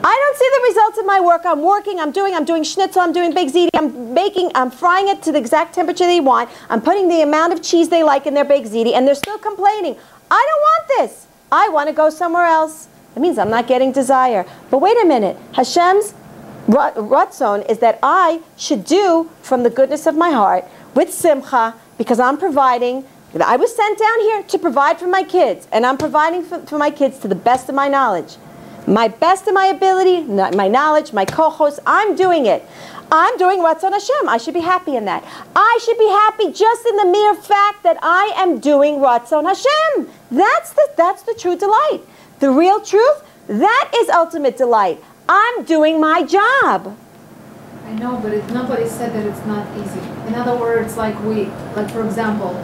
I don't see the results of my work. I'm working, I'm doing schnitzel, I'm doing baked ziti, I'm frying it to the exact temperature they want. I'm putting the amount of cheese they like in their baked ziti, and they're still complaining. I don't want this. I want to go somewhere else. It means I'm not getting desire. But wait a minute. Hashem's ratzon is that I should do from the goodness of my heart with simcha, because I'm providing. I was sent down here to provide for my kids, and I'm providing for my kids to the best of my knowledge. My best of my ability, my knowledge, my kohos, I'm doing it. I'm doing Ratzon Hashem. I should be happy in that. I should be happy just in the mere fact that I am doing Ratzon Hashem. That's the true delight. The real truth, that is ultimate delight. I'm doing my job. I know, but nobody said that it's not easy. In other words, like for example,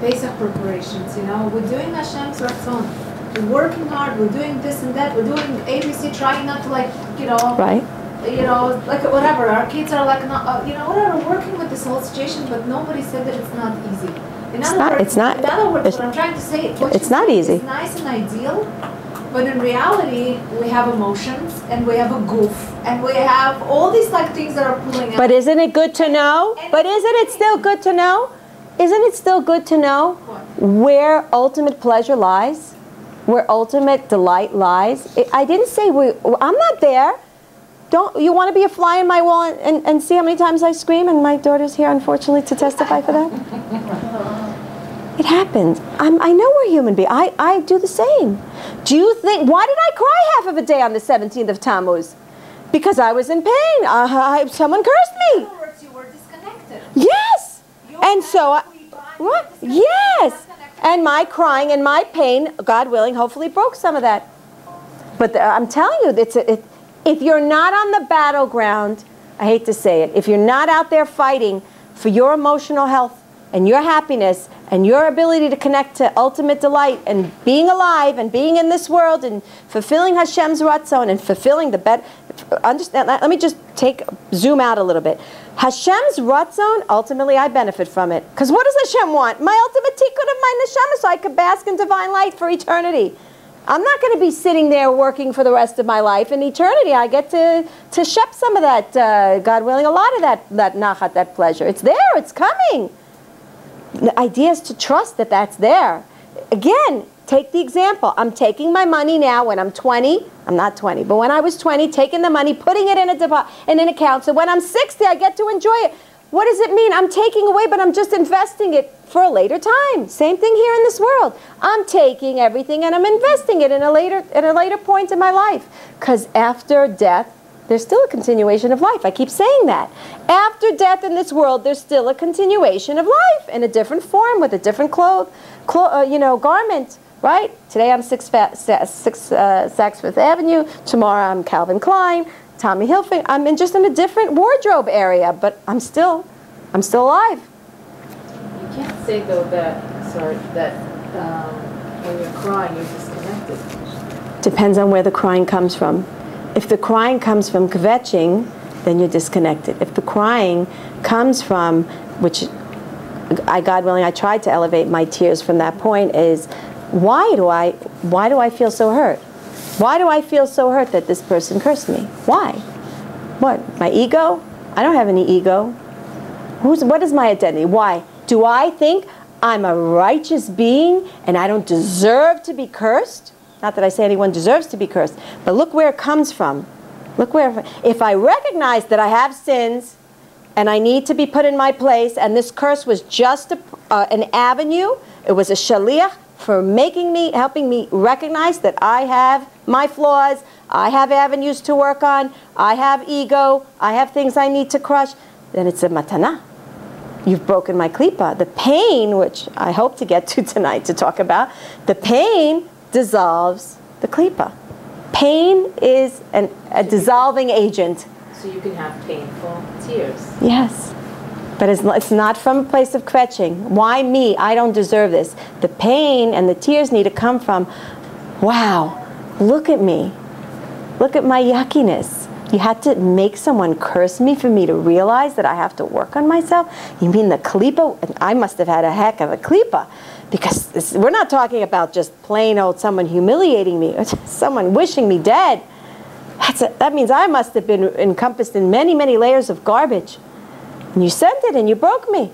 Pesach preparations, we're doing Hashem's Ratzon. We're working hard, we're doing this and that, we're doing ABC, trying not to right. Like whatever, our kids are like, whatever, working with this whole situation, but nobody said that it's not easy. In other words, what I'm trying to say, it's not easy. It's nice and ideal, but in reality, we have emotions, and we have a goof, and we have all these things that are pulling out. But isn't it good to know? But isn't it still good to know? Isn't it still good to know where ultimate pleasure lies? Where ultimate delight lies? I didn't say I'm not there. Don't you want to be a fly in my wall and see how many times I scream? And my daughter's here, unfortunately, to testify for that. It happens. I know we're human beings. I do the same. Do you think? Why did I cry half of a day on the 17th of Tammuz? Because I was in pain. Someone cursed me. In other words, you were disconnected. Yes. And so what? Yes. And my crying and my pain, God willing, hopefully broke some of that. But I'm telling you, if you're not on the battleground, I hate to say it, if you're not out there fighting for your emotional health and your happiness and your ability to connect to ultimate delight and being alive and being in this world and fulfilling Hashem's ratzon and fulfilling the better, understand. Let me just zoom out a little bit. Hashem's ratzon, ultimately I benefit from it. Because what does Hashem want? My ultimate tikkun of my neshama, so I could bask in divine light for eternity. I'm not going to be sitting there working for the rest of my life. In eternity, I get to shep some of that, God willing, a lot of that nachat, that pleasure. It's there, it's coming. The idea is to trust that that's there. Again, take the example. I'm taking my money now when I'm 20. I'm not 20, but when I was 20, taking the money, putting it in an account. So when I'm 60, I get to enjoy it. What does it mean? I'm taking away, but I'm just investing it for a later time. Same thing here in this world. I'm taking everything and I'm investing it at a later point in my life. Because after death, there's still a continuation of life. I keep saying that. After death in this world, there's still a continuation of life in a different form with a different garment, right? Today I'm 6 Saks Fifth Avenue. Tomorrow I'm Calvin Klein, Tommy Hilfiger. I'm just in a different wardrobe area, but I'm still I'm still alive. You can't say though that when you're crying, you're disconnected. Depends on where the crying comes from. If the crying comes from kvetching, then you're disconnected. If the crying comes from, which God willing, I tried to elevate my tears from that point, is why do I feel so hurt? Why do I feel so hurt that this person cursed me? Why? What? My ego? I don't have any ego. What is my identity? Why? Do I think I'm a righteous being and I don't deserve to be cursed? Not that I say anyone deserves to be cursed, but look where it comes from. Look where, if I recognize that I have sins and I need to be put in my place, and this curse was just an avenue, it was a shaliach for helping me recognize that I have my flaws, I have avenues to work on, I have ego, I have things I need to crush, then it's a matana. You've broken my klipa. The pain, which I hope to get to tonight to talk about, the pain dissolves the klipa. Pain is a dissolving agent. So you can have painful tears. Yes. But it's not from a place of kvetching. Why me? I don't deserve this. The pain and the tears need to come from, wow, look at me. Look at my yuckiness. You had to make someone curse me for me to realize that I have to work on myself? You mean the klipa? I must have had a heck of a klipa. Because we're not talking about just plain old someone humiliating me, or someone wishing me dead. That means I must have been encompassed in many, many layers of garbage. And you sent it and you broke me.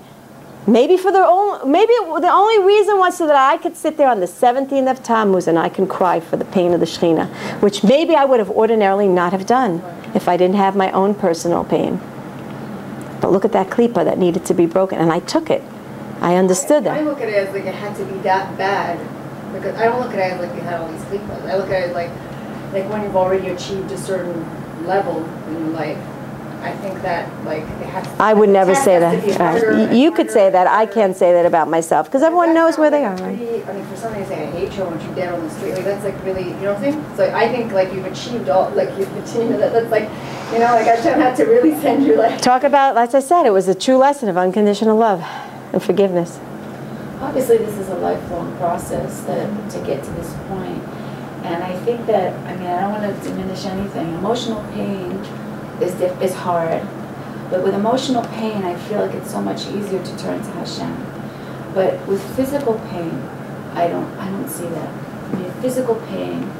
Maybe the only reason was so that I could sit there on the 17th of Tammuz and I can cry for the pain of the Shekhinah, which maybe I would have ordinarily not have done if I didn't have my own personal pain. But look at that klipa that needed to be broken, and I took it. I understood that. I look at it as like it had to be that bad, because I don't look at it as like you had all these klipas. I look at it like when you've already achieved a certain level in life. I think that like it has to, I would never say that. Right. You could say that. I can't say that about myself because everyone knows where they are. Right? I mean, for somebody to say I hate you, I want you dead on the street, like that's like really, you know what I'm saying? So I think like you've achieved all, like you've achieved that. That's like, you know, like Hashem had to really send you like. Talk about, like I said, it was a true lesson of unconditional love and forgiveness. Obviously, this is a lifelong process to get to this point. And I think that, I mean, I don't want to diminish anything. Emotional pain is hard. But with emotional pain, I feel like it's so much easier to turn to Hashem. But with physical pain, I don't see that. I mean, physical pain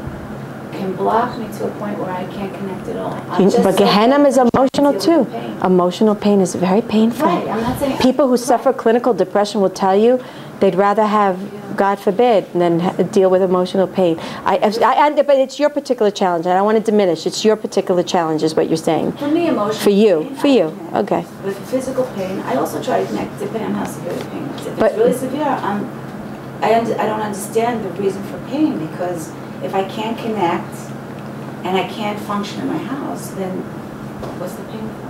can block me to a point where I can't connect at all. But Gehenna is emotional too. Emotional pain is very painful. Right, I'm not saying people who suffer clinical depression will tell you they'd rather have, God forbid, than deal with emotional pain. But it's your particular challenge. I don't want to diminish. It's your particular challenge, is what you're saying. For me, emotional pain. For you. Okay. With physical pain, I also try to connect depending on how severe the pain is. If it's really severe, I don't understand the reason for pain, because if I can't connect and I can't function in my house, then what's the pain from?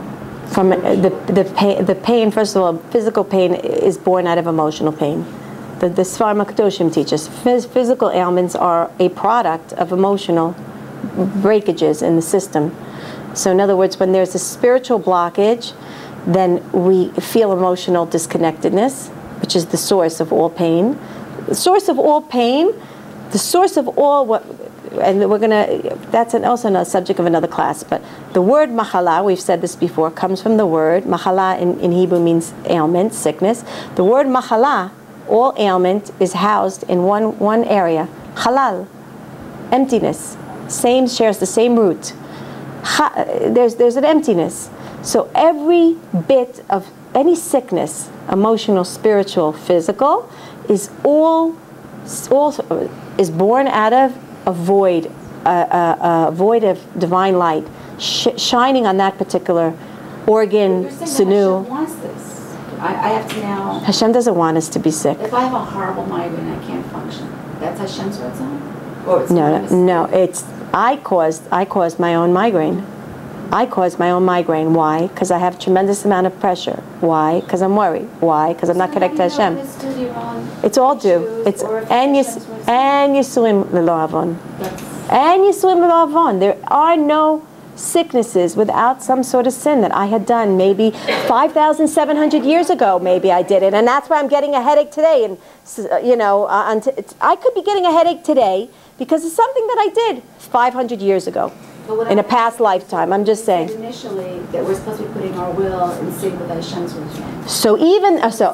From the pain, first of all, physical pain is born out of emotional pain. The Sfar HaKadoshim teaches physical ailments are a product of emotional breakages in the system. So in other words, when there's a spiritual blockage, then we feel emotional disconnectedness, which is the source of all pain. The source of all pain, the source of all what, and we're going to, that's also a subject of another class, but the word machala, we've said this before, comes from the word, machala in Hebrew means ailment, sickness. The word machala, all ailment, is housed in one area, halal, emptiness, shares the same root. There's an emptiness. So every bit of any sickness, emotional, spiritual, physical, is born out of a void of divine light shining on that particular organ, sinew. Hashem wants this. I have to now. Hashem doesn't want us to be sick. If I have a horrible migraine, I can't function. That's Hashem's ratzon? Or it's No. It's I caused my own migraine. I caused my own migraine. Why? Because I have a tremendous amount of pressure. Why? Because I'm worried. Why? Because I'm not connected to Hashem. It's all due. It's and Yisuim Lelo Avon. And Yisuim Lelo Avon. There are no sicknesses without some sort of sin that I had done. Maybe 5,700 years ago, maybe I did it. And that's why I'm getting a headache today. And, you know, I could be getting a headache today because of something that I did 500 years ago in a past lifetime. I'm just saying. Initially, that we're supposed to be putting our will in sync with Hashem's will. So even, so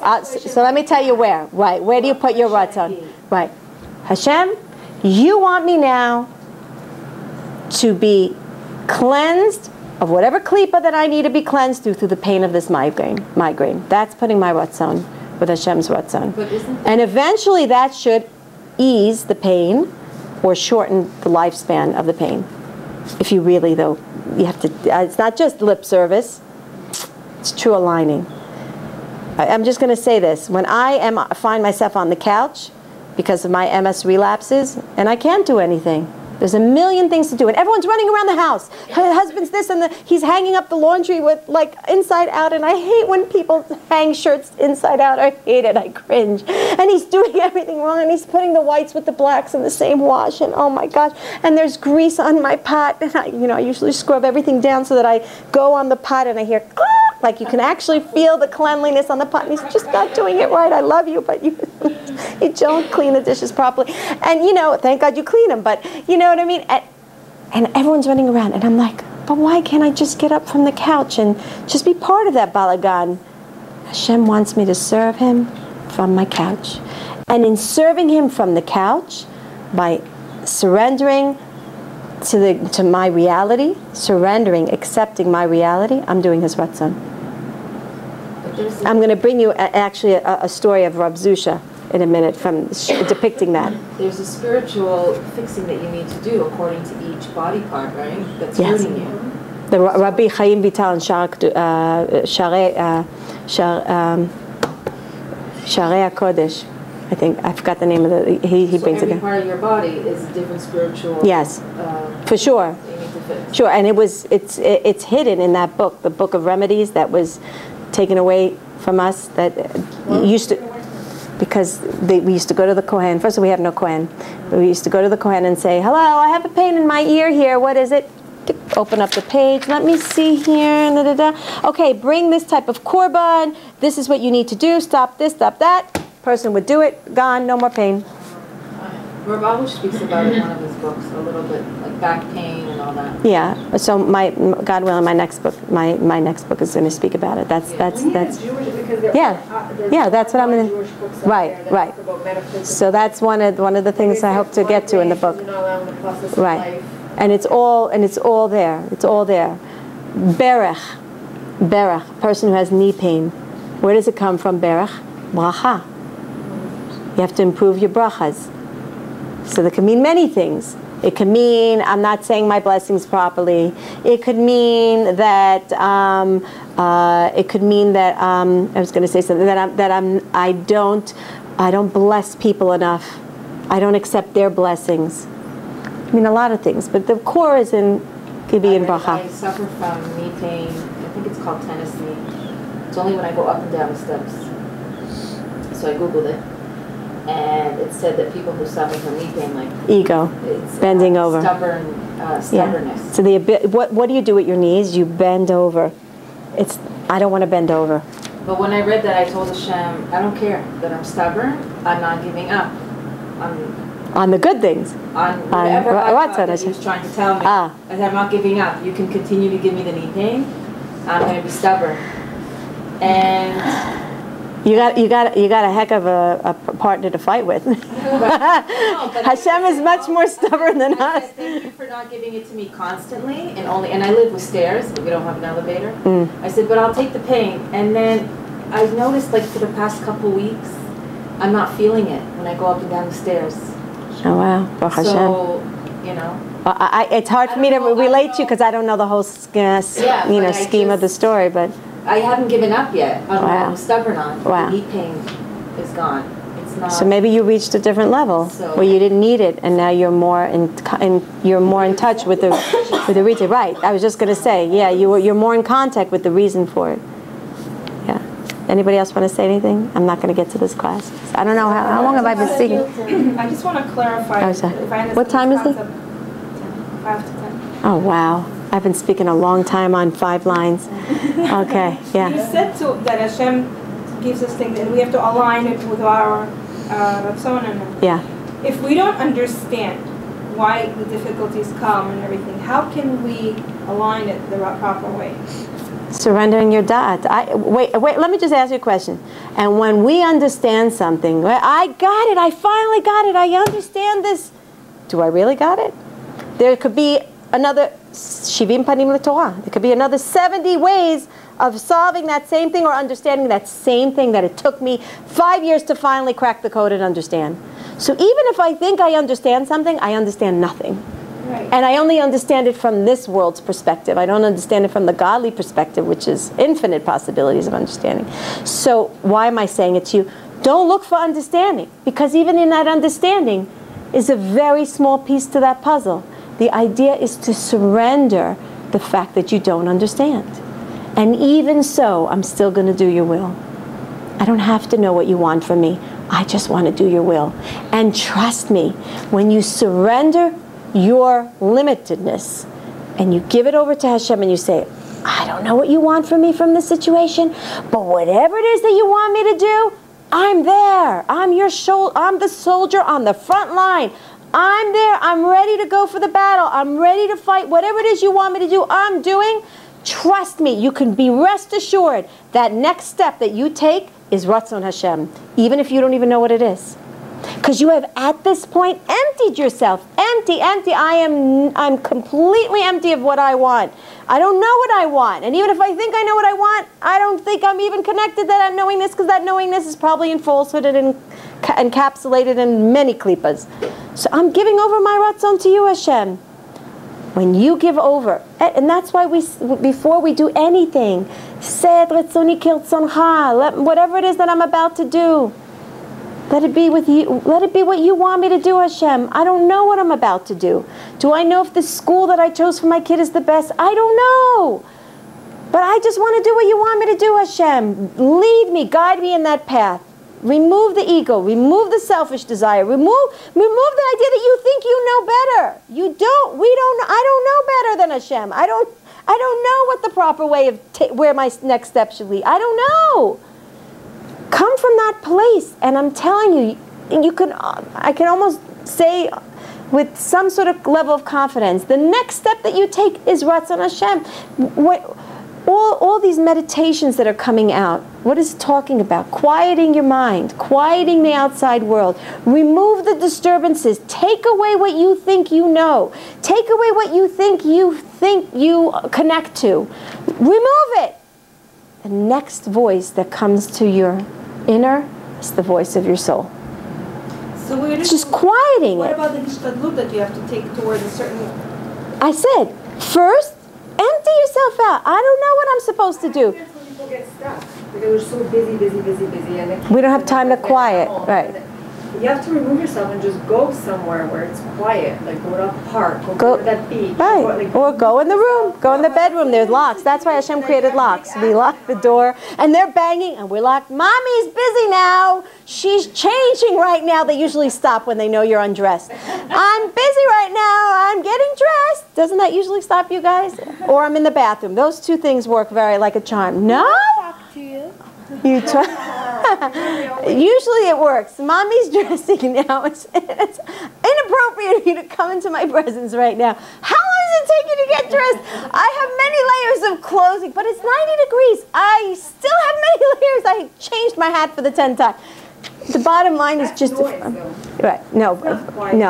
let me tell you where. Right, where do you put your ratzon? Right. Hashem, you want me now to be cleansed of whatever klipa that I need to be cleansed through the pain of this migraine. That's putting my ratzon with Hashem's ratzon. And eventually that should ease the pain or shorten the lifespan of the pain. If you really, though, you have to, it's not just lip service, it's true aligning. I'm just going to say this. When I find myself on the couch because of my MS relapses, and I can't do anything. There's a million things to do, and everyone's running around the house. Her husband's this, and he's hanging up the laundry with, like, inside out, and I hate when people hang shirts inside out. I hate it. I cringe. And he's doing everything wrong, and he's putting the whites with the blacks in the same wash, and oh my gosh. And there's grease on my pot, and I usually scrub everything down so that I go on the pot, and I hear, like you can actually feel the cleanliness on the pot, and he's just not doing it right. I love you, but you don't clean the dishes properly. And, thank God you clean them, but you know what I mean? And everyone's running around, and I'm like, but why can't I just get up from the couch and just be part of that balagan? Hashem wants me to serve him from my couch. And in serving him from the couch, by surrendering to my reality, accepting my reality, I'm doing his ratzon. I'm going to bring you actually a story of Rab Zusha in a minute from depicting that. There's a spiritual fixing that you need to do according to each body part, right? That's hurting you. The Rabbi Chaim Vital and Sharei HaKodesh, I think, I forgot the name of the, he brings it in. Every part of your body is a different spiritual. Yes, for sure. You need to fix. Sure, and it's hidden in that book, the Book of Remedies, that was taken away from us, that used to, because we used to go to the Kohen. First of all, we have no Kohen. We used to go to the Kohen and say, hello, I have a pain in my ear here. What is it? Open up the page. Let me see here. Da, da, da. Okay, bring this type of korban. This is what you need to do. Stop this, stop that. Person would do it. Gone. No more pain. Rav Abush speaks about it in one of his books a little bit, like back pain and all that. Yeah. So God willing, my next book is going to speak about it. That's yeah. That's what I'm going to. Right. So that's one of the things I hope to get to in the book. Right. And it's all there. It's all there. Berach, person who has knee pain. Where does it come from? Berach, bracha. You have to improve your brachas. So that can mean many things. It could mean I'm not saying my blessings properly. It could mean that I was going to say something that I don't bless people enough. I don't accept their blessings. I mean a lot of things, but the core is in Gibi and Bracha. I suffer from knee pain. I think it's called tennis knee. It's only when I go up and down the steps. So I googled it. And it said that people who suffer from knee pain, like ego, it's bending over, stubbornness. Yeah. So what do you do with your knees? You bend over. I don't want to bend over. But when I read that, I told Hashem, I don't care that I'm stubborn. I'm not giving up. On the good things. On whatever that he was trying to tell me. I said, I'm not giving up. You can continue to give me the knee pain. I'm going to be stubborn. And you got a heck of a partner to fight with. Hashem is much more stubborn than us. Thank you for not giving it to me constantly and I live with stairs. We don't have an elevator. I said, but I'll take the pain. And then I've noticed, like for the past couple weeks, I'm not feeling it when I go up and down the stairs. Oh wow, Baruch Hashem. So it's hard for me to relate to you because I don't know the whole scheme of the story, but. I haven't given up yet on what I'm stubborn on. Wow. The knee pain is gone. It's not. So maybe you reached a different level where you didn't need it, and now you're more in touch with the reason. Right. I was just going to say, yeah, you're more in contact with the reason for it. Yeah. Anybody else want to say anything? I'm not going to get to this class. I don't know how long have I been speaking. I just want to clarify. If I understand what time is it? 5 to 10. Oh wow. I've been speaking a long time on 5 lines. Okay, You yeah. said that Hashem gives us things and we have to align it with our Ratzon. Yeah. If we don't understand why the difficulties come and everything, how can we align it the proper way? Surrendering your da'at. Wait, let me just ask you a question. And when we understand something, I got it, I finally got it, I understand this. Do I really got it? There could be another Shivim Panim LeTorah. There could be another 70 ways of solving that same thing or understanding that same thing that it took me 5 years to finally crack the code and understand. So even if I think I understand something, I understand nothing. Right. And I only understand it from this world's perspective. I don't understand it from the godly perspective, which is infinite possibilities of understanding. So why am I saying it to you? Don't look for understanding, because even in that understanding is a very small piece to that puzzle. The idea is to surrender the fact that you don't understand. And even so, I'm still going to do your will. I don't have to know what you want from me. I just want to do your will. And trust me, when you surrender your limitedness and you give it over to Hashem and you say, I don't know what you want from me from this situation, but whatever it is that you want me to do, I'm there. I'm your I'm the soldier on the front line. I'm there. I'm ready to go for the battle. I'm ready to fight. Whatever it is you want me to do, I'm doing. Trust me, you can be rest assured that next step that you take is Ratzon Hashem, even if you don't even know what it is. Because you have at this point emptied yourself. Empty. I'm completely empty of what I want. I don't know what I want. And even if I think I know what I want, I don't think I'm even connected to that knowingness, because that knowingness is probably in falsehood and encapsulated in many klippas. So I'm giving over my Ratzon to you, Hashem. When you give over, and that's why before we do anything, say Ratzoni Kirtzoncha, whatever it is that I'm about to do, let it be with you. Let it be what you want me to do, Hashem. I don't know what I'm about to do. Do I know if the school that I chose for my kid is the best? I don't know. But I just want to do what you want me to do, Hashem. Lead me, guide me in that path. Remove the ego, remove the selfish desire, remove the idea that you think you know better. You don't. I don't know better than Hashem. I don't know what the proper way of where my next step should lead. I don't know. Come from that place, and I'm telling you, I can almost say with some sort of level of confidence, the next step that you take is Ratzon Hashem. All these meditations that are coming out, what is it talking about? Quieting your mind, quieting the outside world. Remove the disturbances. Take away what you think you know. Take away what you think you connect to. Remove it. The next voice that comes to your inner is the voice of your soul. So we're just quieting what it. What about the hishtadlut that you have to take towards a certain... I said, first, empty yourself out. I don't know what I'm supposed to do. That's when people get stuck. Because they're so busy. And they We don't have time to can't quiet, get home. right. You have to remove yourself and just go somewhere where it's quiet. Like go to a park, go to that beach. Right, or go in the room, go in the bedroom. There's locks. That's why Hashem created locks. We lock the door, and they're banging, and we're locked. Mommy's busy now. She's changing right now. They usually stop when they know you're undressed. I'm busy right now. I'm getting dressed. Doesn't that usually stop you guys? Or I'm in the bathroom. Those two things work very like a charm. No? You usually it works. Mommy's dressing now. It's inappropriate for you to come into my presence right now. How long does it take you to get dressed? I have many layers of clothing, but it's 90 degrees. I still have many layers. I changed my hat for the 10th time. The bottom line is just right. No,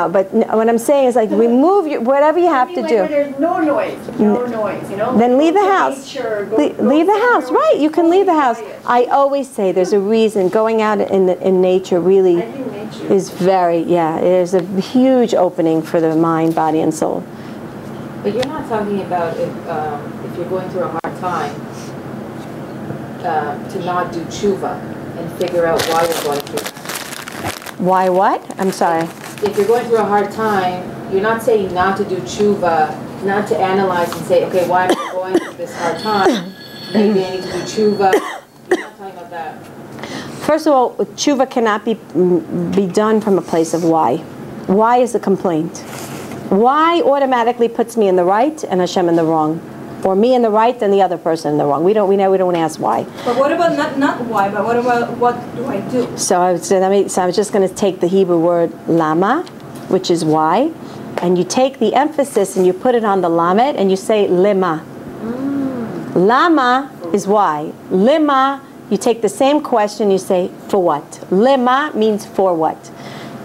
but what I'm saying is like remove whatever you have to do. There's no noise, you know. Then leave the house. Leave the house, right? You can leave the house. I always say there's a reason. Going out in nature really is there's a huge opening for the mind, body, and soul. But you're not talking about if you're going through a hard time to not do tshuva and figure out why you're going through that. Why what? I'm sorry. If you're going through a hard time, you're not saying not to do tshuva, not to analyze and say, okay, why am I going through this hard time? Maybe I need to do tshuva. You're not talking about that. First of all, tshuva cannot be done from a place of why. Why is a complaint. Why automatically puts me in the right and Hashem in the wrong, or me in the right and the other person in the wrong. We don't ask why. But what about not why, but what about what do I do? So I was just going to take the Hebrew word lama, which is why, and you take the emphasis and you put it on the lamed and you say lima. Lama is why. Lima, you take the same question, you say for what. Lima means for what.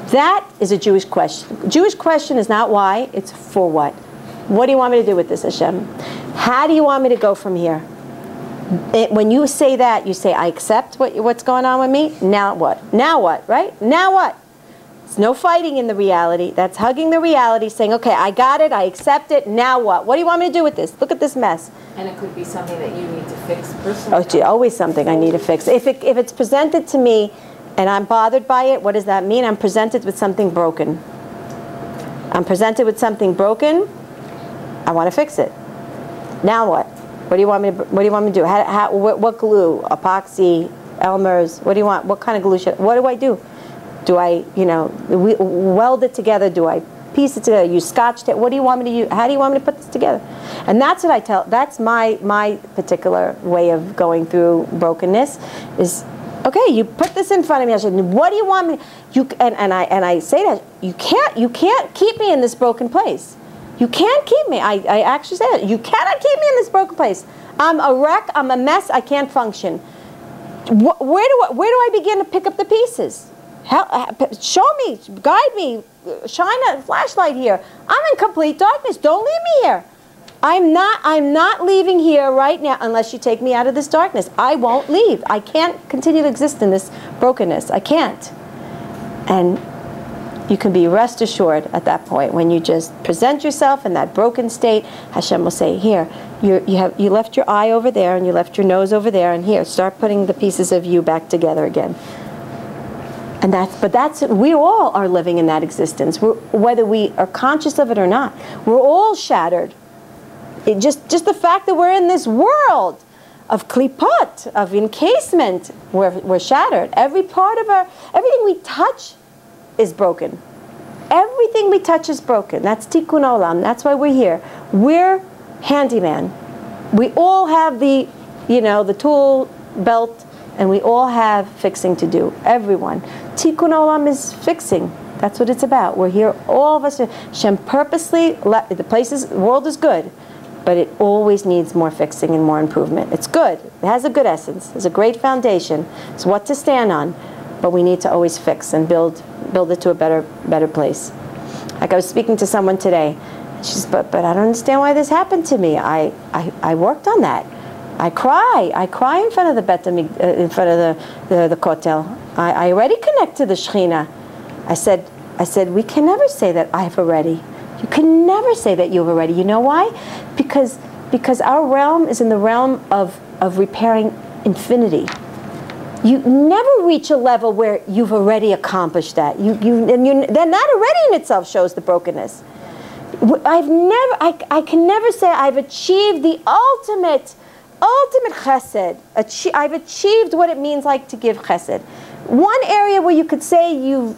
That is a Jewish question. Jewish question is not why, it's for what. What do you want me to do with this, Hashem? How do you want me to go from here? When you say that, you say, I accept what's going on with me. Now what? Now what, right? Now what? There's no fighting in the reality. That's hugging the reality, saying, okay, I got it, I accept it, now what? What do you want me to do with this? Look at this mess. And it could be something that you need to fix personally. Oh, gee, always something I need to fix. If it's presented to me and I'm bothered by it, what does that mean? I'm presented with something broken. I'm presented with something broken. I want to fix it. Now what? What do you want me to do? What glue? Epoxy? Elmer's? What do you want? What kind of glue what do I do? Do I, weld it together? Do I piece it together? Use Scotch tape? What do you want me to use? How do you want me to put this together? And that's what I tell. That's my particular way of going through brokenness. Is okay. You put this in front of me. I said, what do you want me? And I say that you can't keep me in this broken place. You can't keep me. I actually said it. You cannot keep me in this broken place. I'm a wreck. I'm a mess. I can't function. Where do I begin to pick up the pieces? Show me, guide me, shine a flashlight here. I'm in complete darkness. Don't leave me here. I'm not leaving here right now unless you take me out of this darkness. I won't leave. I can't continue to exist in this brokenness. I can't. And you can be rest assured at that point when you just present yourself in that broken state. Hashem will say, here, you left your eye over there and you left your nose over there, and here, start putting the pieces of you back together again. And we all are living in that existence, whether we are conscious of it or not. We're all shattered. Just the fact that we're in this world of klipot, of encasement, we're shattered. Everything we touch is broken. Everything we touch is broken. That's tikkun olam. That's why we're here. We're handyman. We all have the tool belt, and we all have fixing to do. Everyone. Tikkun olam is fixing. That's what it's about. We're here, all of us. Hashem purposely the world is good, but it always needs more fixing and more improvement. It's good. It has a good essence. It's a great foundation. It's what to stand on, but we need to always fix and build it to a better place. Like I was speaking to someone today. She says, but I don't understand why this happened to me. I worked on that. I cry in front of the in front of the kotel. I already connect to the Shekhinah. I said, we can never say that I've already. You can never say that you've already. You know why? Because our realm is in the realm of repairing infinity. You never reach a level where you've already accomplished that. Then that already in itself shows the brokenness. I can never say I've achieved the ultimate chesed. I've achieved what it means like to give chesed. One area where you could say you've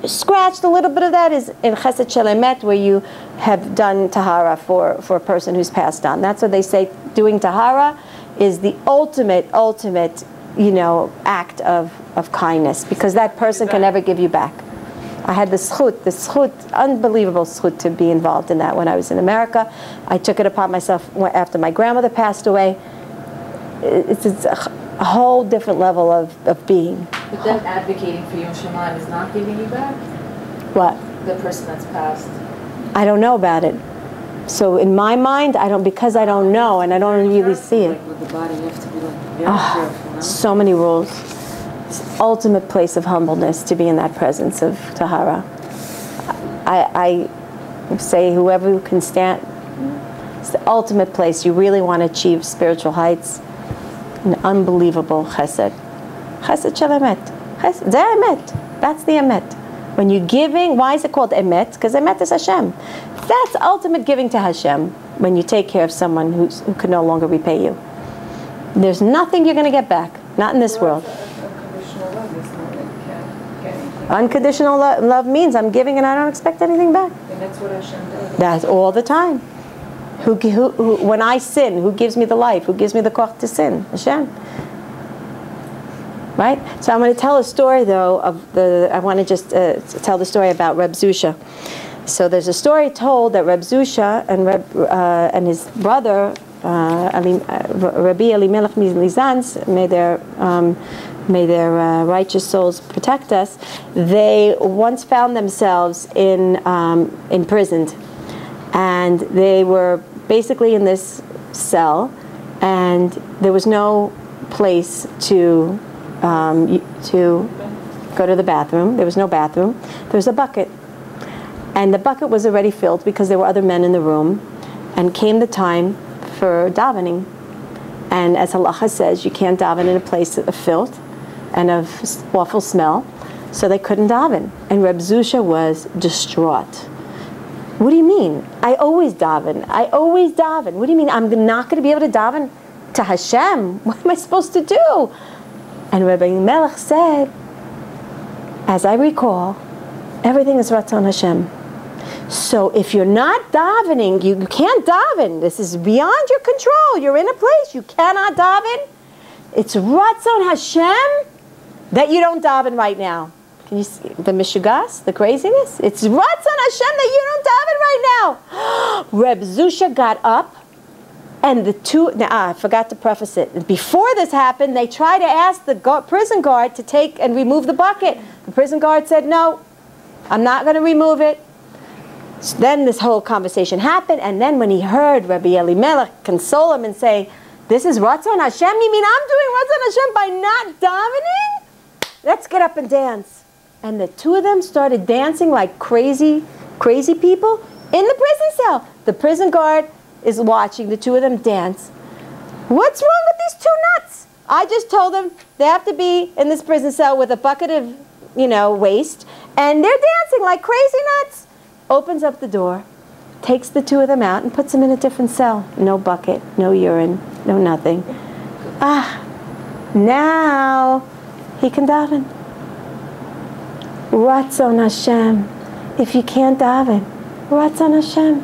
scratched a little bit of that is in chesed shel emet, where you have done tahara for a person who's passed on. That's what they say. Doing tahara is the ultimate act of kindness, because that person can never give you back. I had the schut, unbelievable schut to be involved in that when I was in America. I took it upon myself after my grandmother passed away. It's a whole different level of being. But then advocating for Yom Shamayim is not giving you back? What? The person that's passed. I don't know about it. So in my mind, because I don't know and I don't really see it. Like with the body, you have to be very careful. No? So many rules. It's the ultimate place of humbleness to be in that presence of tahara. I say whoever can stand, it's the ultimate place. You really want to achieve spiritual heights. An unbelievable chesed. Chesed shel emet. Ze emet. That's the emet. When you're giving, why is it called emet? Because emet is Hashem. That's ultimate giving to Hashem, when you take care of someone who can no longer repay you. There's nothing you're going to get back. Not in this world. Unconditional love is not that you can't get anything. Unconditional love means I'm giving and I don't expect anything back. Yeah. That's what Hashem does. That's all the time. When I sin, who gives me the life? Who gives me the koch to sin? Hashem. Right? So I'm going to tell a story, though, I want to just tell the story about Reb Zusha. So there's a story told that Reb Zusha and his brother, Rabbi Elimelech Mizanz, may their righteous souls protect us, they once found themselves imprisoned. And they were basically in this cell, and there was no place to go to the bathroom. There was no bathroom. There was a bucket. And the bucket was already filled because there were other men in the room. And came the time for davening. And as halacha says, you can't daven in a place of filth and of awful smell. So they couldn't daven. And Reb Zusha was distraught. What do you mean? I always daven. I always daven. What do you mean? I'm not going to be able to daven to Hashem? What am I supposed to do? And Rabbi Melech said, as I recall, everything is Ratzon Hashem. So if you're not davening, you can't daven. This is beyond your control. You're in a place you cannot daven. It's Ratzon Hashem that you don't daven right now. Can you see the mishugas, the craziness? It's Ratzon Hashem that you don't daven right now. Reb Zusha got up, and I forgot to preface it. Before this happened, they tried to ask the prison guard to take and remove the bucket. The prison guard said, no, I'm not going to remove it. So then this whole conversation happened, and then when he heard Rabbi Elimelech console him and say, this is Ratzon Hashem, you mean I'm doing Ratzon Hashem by not davening? Let's get up and dance. And the two of them started dancing like crazy people in the prison cell. The prison guard is watching the two of them dance. What's wrong with these two nuts? I just told them they have to be in this prison cell with a bucket of, waste, and they're dancing like crazy nuts. Opens up the door, takes the two of them out, and puts them in a different cell. No bucket, no urine, no nothing. Now he can daven. Ratzon Hashem. If you can't daven, Ratzon Hashem.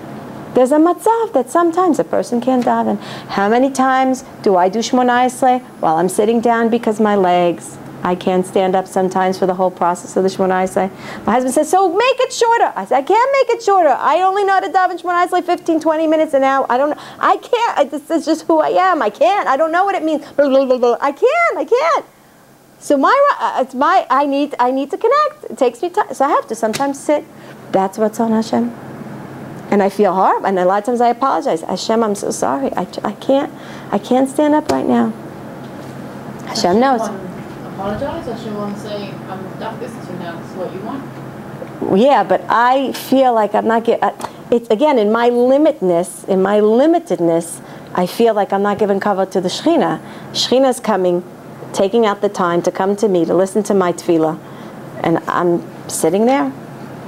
There's a matzav that sometimes a person can't daven. How many times do I do Shmoneh Esrei while I'm sitting down because my legs, I can't stand up sometimes for the whole process of the Shmoneh Esrei. My husband says, so make it shorter. I said, I can't make it shorter. I only know how to daven Shmoneh Esrei 15, 20 minutes an hour. I don't know. I can't. This is just who I am. I can't. I don't know what it means. I can't. So I need to connect. It takes me time. So I have to sometimes sit. That's what's on Hashem. And I feel horrible. And a lot of times I apologize. Hashem, I'm so sorry. I can't stand up right now. Hashem knows. Apologize. Hashem won't say, I'm done this to now. This is what you want. Yeah, but I feel like I'm not getting. It's again in my limitedness. I feel like I'm not giving cover to the Shechina. Shechina's coming, taking out the time to come to me to listen to my tefillah, and I'm sitting there.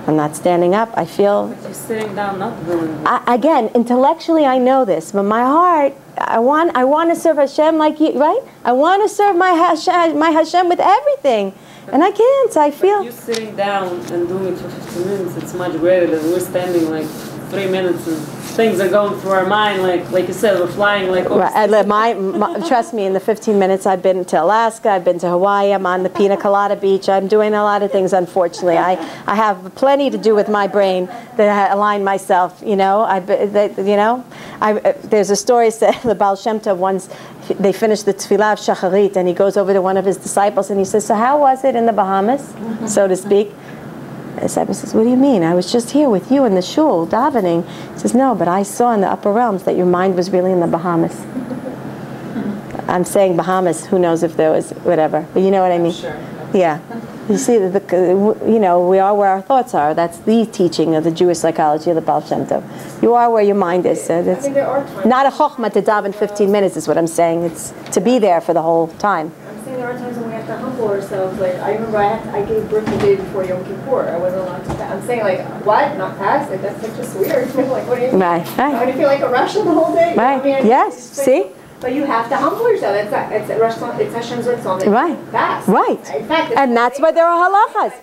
I'm not standing up. I feel. But you're sitting down, not doing. Again, intellectually, I know this, but my heart, I want to serve Hashem like you, right? I want to serve my Hashem with everything, and I can't. So I feel. But you sitting down and doing it for 15 minutes, it's much greater than we're standing like 3 minutes and things are going through our mind, like you said, we're flying like. Right. Trust me, in the 15 minutes I've been to Alaska, I've been to Hawaii, I'm on the Pina Colada Beach, I'm doing a lot of things, unfortunately. I have plenty to do with my brain that align myself, there's a story said, the Baal Shem Tov once, they finished the Tefillah of Shacharit, and he goes over to one of his disciples and he says, so how was it in the Bahamas, so to speak? The disciple says, what do you mean? I was just here with you in the shul, davening. He says, no, but I saw in the upper realms that your mind was really in the Bahamas. I'm saying Bahamas, who knows if there was whatever, but you know what I mean? Sure. Yeah. You see, we are where our thoughts are. That's the teaching of the Jewish psychology of the Baal Shem Tov. You are where your mind is. So that's not a chokhmah to daven 15 minutes is what I'm saying. It's to be there for the whole time. There are times when we have to humble ourselves. Like I remember, I gave birth the day before Yom Kippur. I wasn't allowed to fast. I'm saying, like, what? Not fast? Like that's just weird. Like, what do you mean? Right. I would feel like a Russian the whole day. Right. Yes. See. But you have to humble yourself. It's Hashem's Ratzon. Right. Fast. Right. In fact, and that's why there are halachas.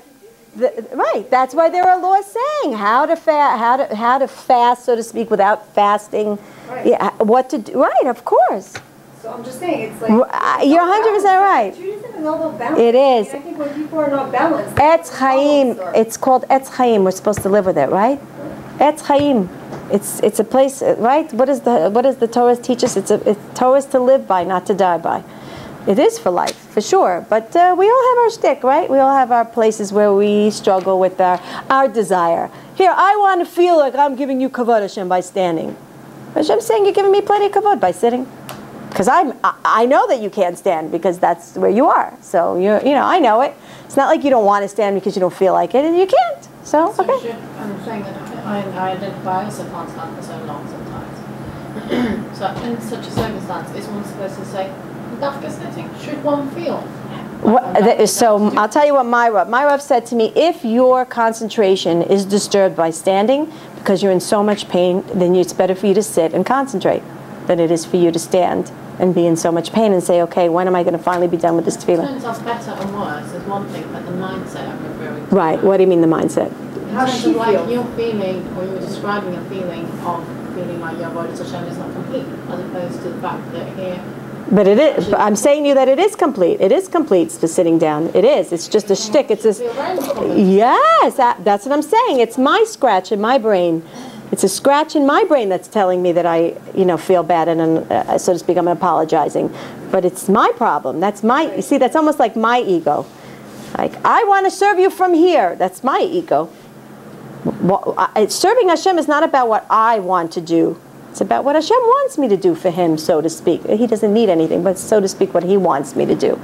Right. That's why there are laws saying how to fast, so to speak, without fasting. Right. Yeah, what to do. Right. Of course. So I'm just saying, it's like. You're 100% right. Judaism is all about balance. It is. I mean, I think when people are not balanced. Etz Chaim. Or- It's called Etz Chaim. We're supposed to live with it, right? Etz Chaim. It's a place, right? What does the Torah teach us? It's Torah is to live by, not to die by. It is for life, for sure. But we all have our shtick, right? We all have our places where we struggle with our desire. Here, I want to feel like I'm giving you kavod, Hashem, by standing. Hashem's saying you're giving me plenty of kavod by sitting. Because I know that you can't stand because that's where you are. So I know it. It's not like you don't want to stand because you don't feel like it, and you can't. So okay. I'm saying that I identify as a can't stand for so long sometimes. So in such a circumstance, is one supposed to say, "Dafka setting"? Should one feel? So I'll tell you what my Rav said to me: if your concentration is disturbed by standing because you're in so much pain, then it's better for you to sit and concentrate than it is for you to stand and be in so much pain and say, okay, when am I going to finally be done with this tefillah? Turns out better and worse is one thing, but the mindset I'm referring to. Right. What do you mean the mindset? How does she feel? Like you're feeling, or you're describing a feeling of feeling like your body Hashem is not complete, as opposed to the fact that here. But it is. But I'm saying to you that it is complete. It is complete for sitting down. It is. It's just a shtick. It's this. Yes, that's what I'm saying. It's my scratch in my brain. It's a scratch in my brain that's telling me that I, feel bad and, so to speak, I'm apologizing. But it's my problem. That's my. You see, that's almost like my ego. Like I want to serve you from here. That's my ego. Serving Hashem is not about what I want to do. It's about what Hashem wants me to do for Him, so to speak. He doesn't need anything, but so to speak, what He wants me to do.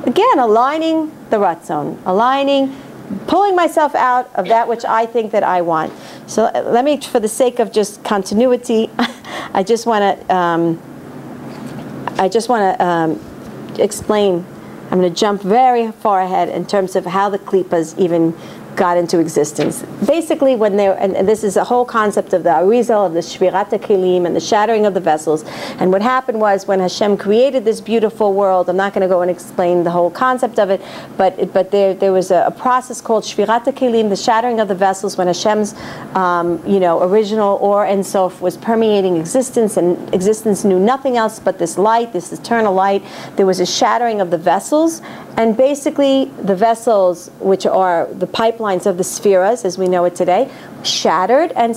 Again, aligning the ratzon, pulling myself out of that which I think that I want. So let me, for the sake of just continuity, I just want to explain. I'm going to jump very far ahead in terms of how the klippas even got into existence. Basically, when they and this is a whole concept of the arizal, of the shvirat kelim, and the shattering of the vessels. And what happened was when Hashem created this beautiful world. I'm not going to go and explain the whole concept of it, but there was a process called shvirat kelim, the shattering of the vessels, when Hashem's original or Ein Sof was permeating existence, and existence knew nothing else but this light, this eternal light. There was a shattering of the vessels, and basically the vessels, which are the pipelines of the spheres as we know it today, shattered, and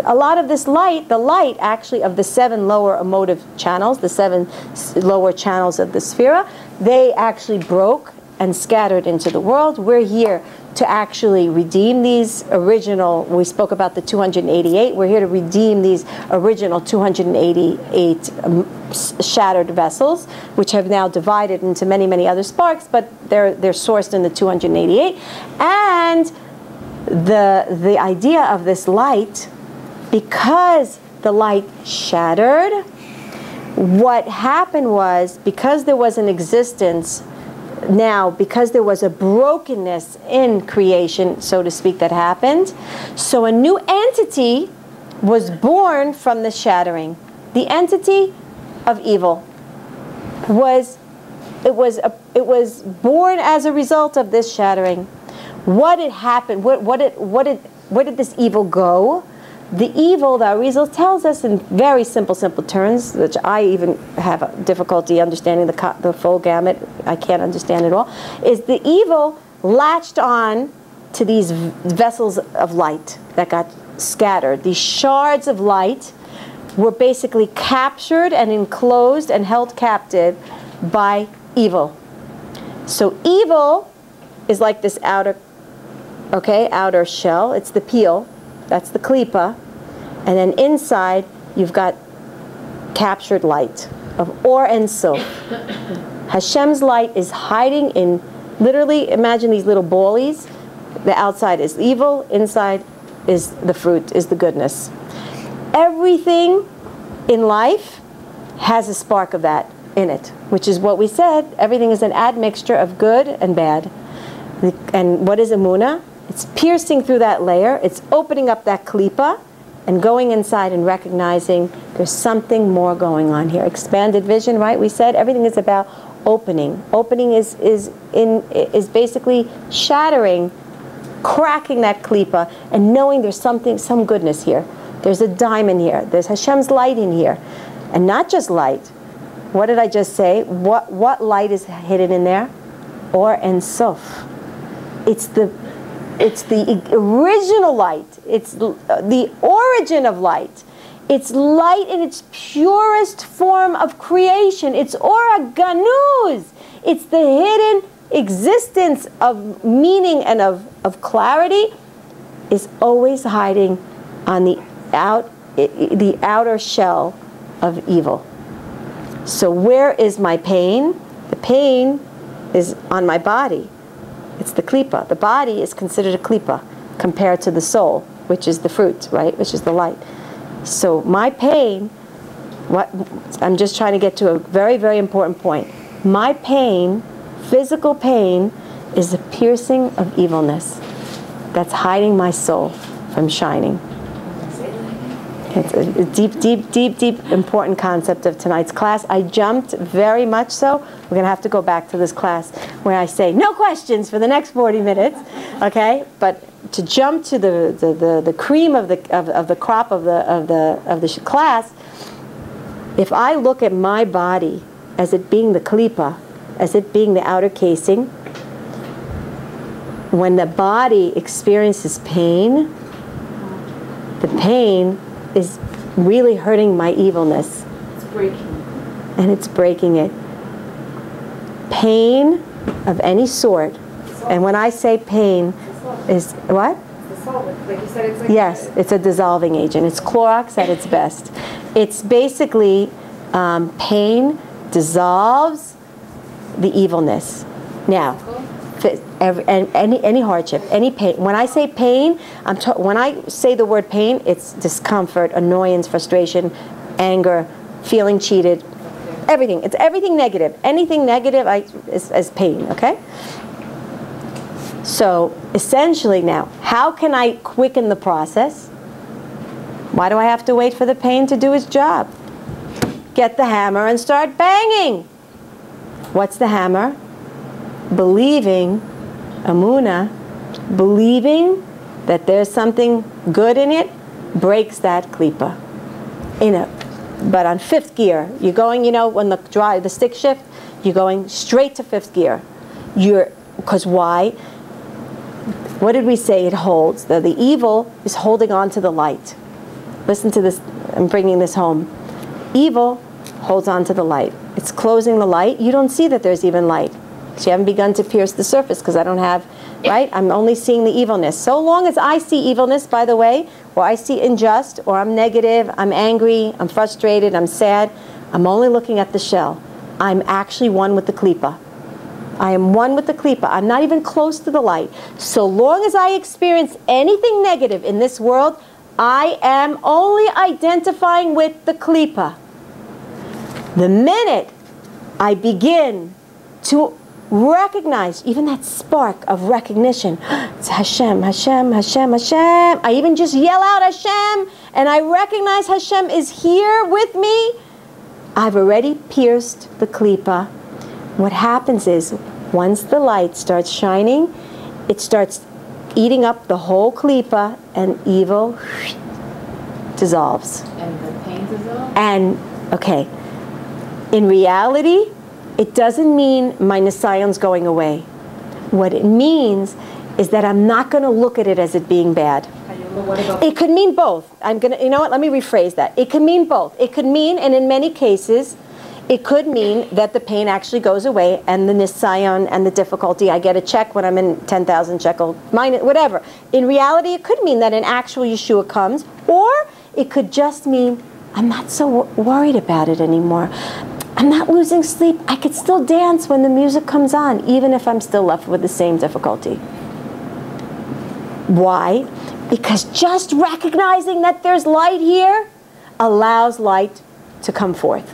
a lot of this light, the light actually of the 7 lower emotive channels, the 7 lower channels of the sphere, they actually broke and scattered into the world. We're here to actually redeem these original, we spoke about the 288, we're here to redeem these original 288 shattered vessels, which have now divided into many, many other sparks, but they're sourced in the 288. And the idea of this light, because the light shattered, what happened was, because there was an existence now, because there was a brokenness in creation, so to speak, that happened, so a new entity was born from the shattering. The entity of evil was born as a result of this shattering. What had happened? Where did this evil go? The evil, the Arizal tells us in very simple terms, which I even have difficulty understanding the full gamut. I can't understand it all. Is the evil latched on to these vessels of light that got scattered. These shards of light were basically captured and enclosed and held captive by evil. So evil is like this outer shell. It's the peel. That's the klipa. And then inside, you've got captured light of Or Ein Sof. Hashem's light is hiding in, literally, imagine these little ballies. The outside is evil, inside is the fruit, is the goodness. Everything in life has a spark of that in it, which is what we said. Everything is an admixture of good and bad. And what is Emunah? It's piercing through that layer. It's opening up that klipa and going inside and recognizing there's something more going on here. Expanded vision, right? We said everything is about opening. Opening is basically shattering cracking that klipa and knowing there's something, some goodness here. There's a diamond here. There's Hashem's light in here. And not just light. What did I just say? What light is hidden in there? Or Ein Sof. It's the original light. It's the origin of light. It's light in its purest form of creation. It's Ora Ganuz. It's the hidden existence of meaning and of clarity is always hiding on the outer shell of evil. So where is my pain? The pain is on my body. It's the klipa. The body is considered a klipa compared to the soul, which is the fruit, right? Which is the light. So my pain, I'm just trying to get to a very, very important point. My pain, physical pain, is a piercing of evilness that's hiding my soul from shining. It's a deep, deep, deep, deep important concept of tonight's class. I jumped very much so. We're going to have to go back to this class where I say no questions for the next 40 minutes, okay? But to jump to the cream of the crop of the class, if I look at my body as it being the klipa, as it being the outer casing, when the body experiences pain, the pain is really hurting my evilness. It's breaking. And it's breaking it. Pain of any sort, and when I say pain, is what? It's the salt, like you said, it's like yes, it's a dissolving agent. It's Clorox at its best. It's basically pain dissolves the evilness. Now, any hardship, any pain. When I say pain, when I say the word pain, it's discomfort, annoyance, frustration, anger, feeling cheated, everything. It's everything negative. Anything negative is pain, okay? So essentially now, how can I quicken the process? Why do I have to wait for the pain to do its job? Get the hammer and start banging. What's the hammer? Believing, Amuna, believing that there's something good in it, breaks that klipa. But on 5th gear, you're going, when the stick shift, you're going straight to 5th gear. Because why? What did we say it holds? The evil is holding on to the light. Listen to this, I'm bringing this home. Evil holds on to the light. It's closing the light. You don't see that there's even light. So you haven't begun to pierce the surface because I don't have, right? I'm only seeing the evilness. So long as I see evilness, by the way, or I see unjust, or I'm negative, I'm angry, I'm frustrated, I'm sad, I'm only looking at the shell. I'm actually one with the klipa. I am one with the klipa. I'm not even close to the light. So long as I experience anything negative in this world, I am only identifying with the klipa. The minute I begin to recognize even that spark of recognition, it's Hashem, Hashem, Hashem, Hashem. I even just yell out Hashem, and I recognize Hashem is here with me. I've already pierced the klipa. What happens is, once the light starts shining, it starts eating up the whole klipa, and evil dissolves. And the pain dissolves? And, okay, in reality, it doesn't mean my nisayon's going away. What it means is that I'm not going to look at it as it being bad. It could mean both. You know what, let me rephrase that. It could mean both. It could mean, and in many cases, it could mean that the pain actually goes away and the nisayon and the difficulty, I get a check when I'm in 10,000 shekel, minus, whatever. In reality, it could mean that an actual Yeshua comes, or it could just mean I'm not so worried about it anymore. I'm not losing sleep. I could still dance when the music comes on, even if I'm still left with the same difficulty. Why? Because just recognizing that there's light here allows light to come forth.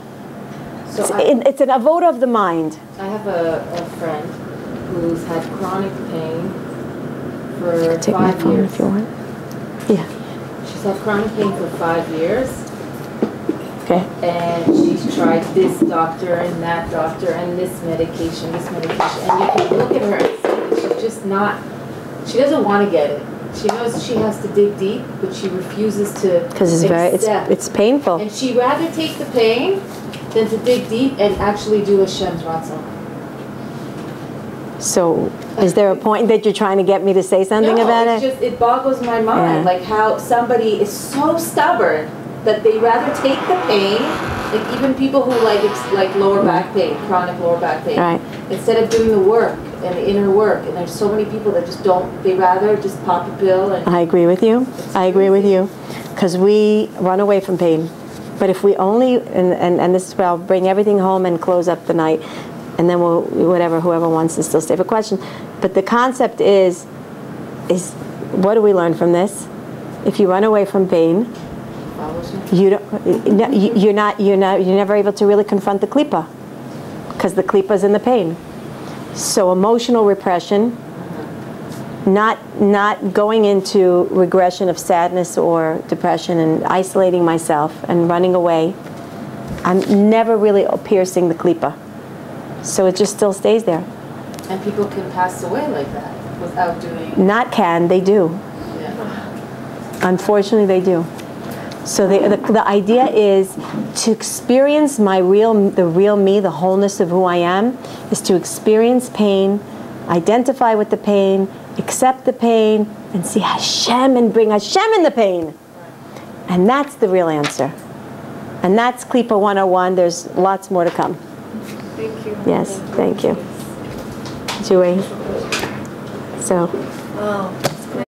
So it's an avoda of the mind. I have a friend who's had chronic pain for 5 years. Take my phone if you want. Yeah. She's had chronic pain for 5 years. Okay. And she's tried this doctor and that doctor and this medication, and you can look at her and see that She doesn't want to get it. She knows she has to dig deep, but she refuses to. Because it's painful. And she'd rather take the pain than to dig deep and actually do Hashem's Ratzon. So, is there a point that you're trying to get me to say something about it's it? just, it boggles my mind, like how somebody is so stubborn that they rather take the pain, like even people who like lower back pain, chronic lower back pain, Right. instead of doing the work and the inner work. And there's so many people that just don't, they rather just pop a pill and. I agree with you. I agree with you. Because we run away from pain. But if we only, and this is where I'll bring everything home and close up the night, and then we'll, whoever wants to still stay for question. But the concept is what do we learn from this? If you run away from pain, you're never able to really confront the klipa, because the klipa is in the pain. So emotional repression, not going into regression of sadness or depression and isolating myself and running away. I'm never really piercing the klipa. So it just still stays there. And people can pass away like that without doing. Not can, they do. Yeah. Unfortunately, they do. So the idea is to experience the real me, the wholeness of who I am, is to experience pain, identify with the pain, accept the pain, and see Hashem and bring Hashem in the pain. And that's the real answer. And that's Klipa 101. There's lots more to come. Thank you. Yes, thank you. Julie. So. Oh.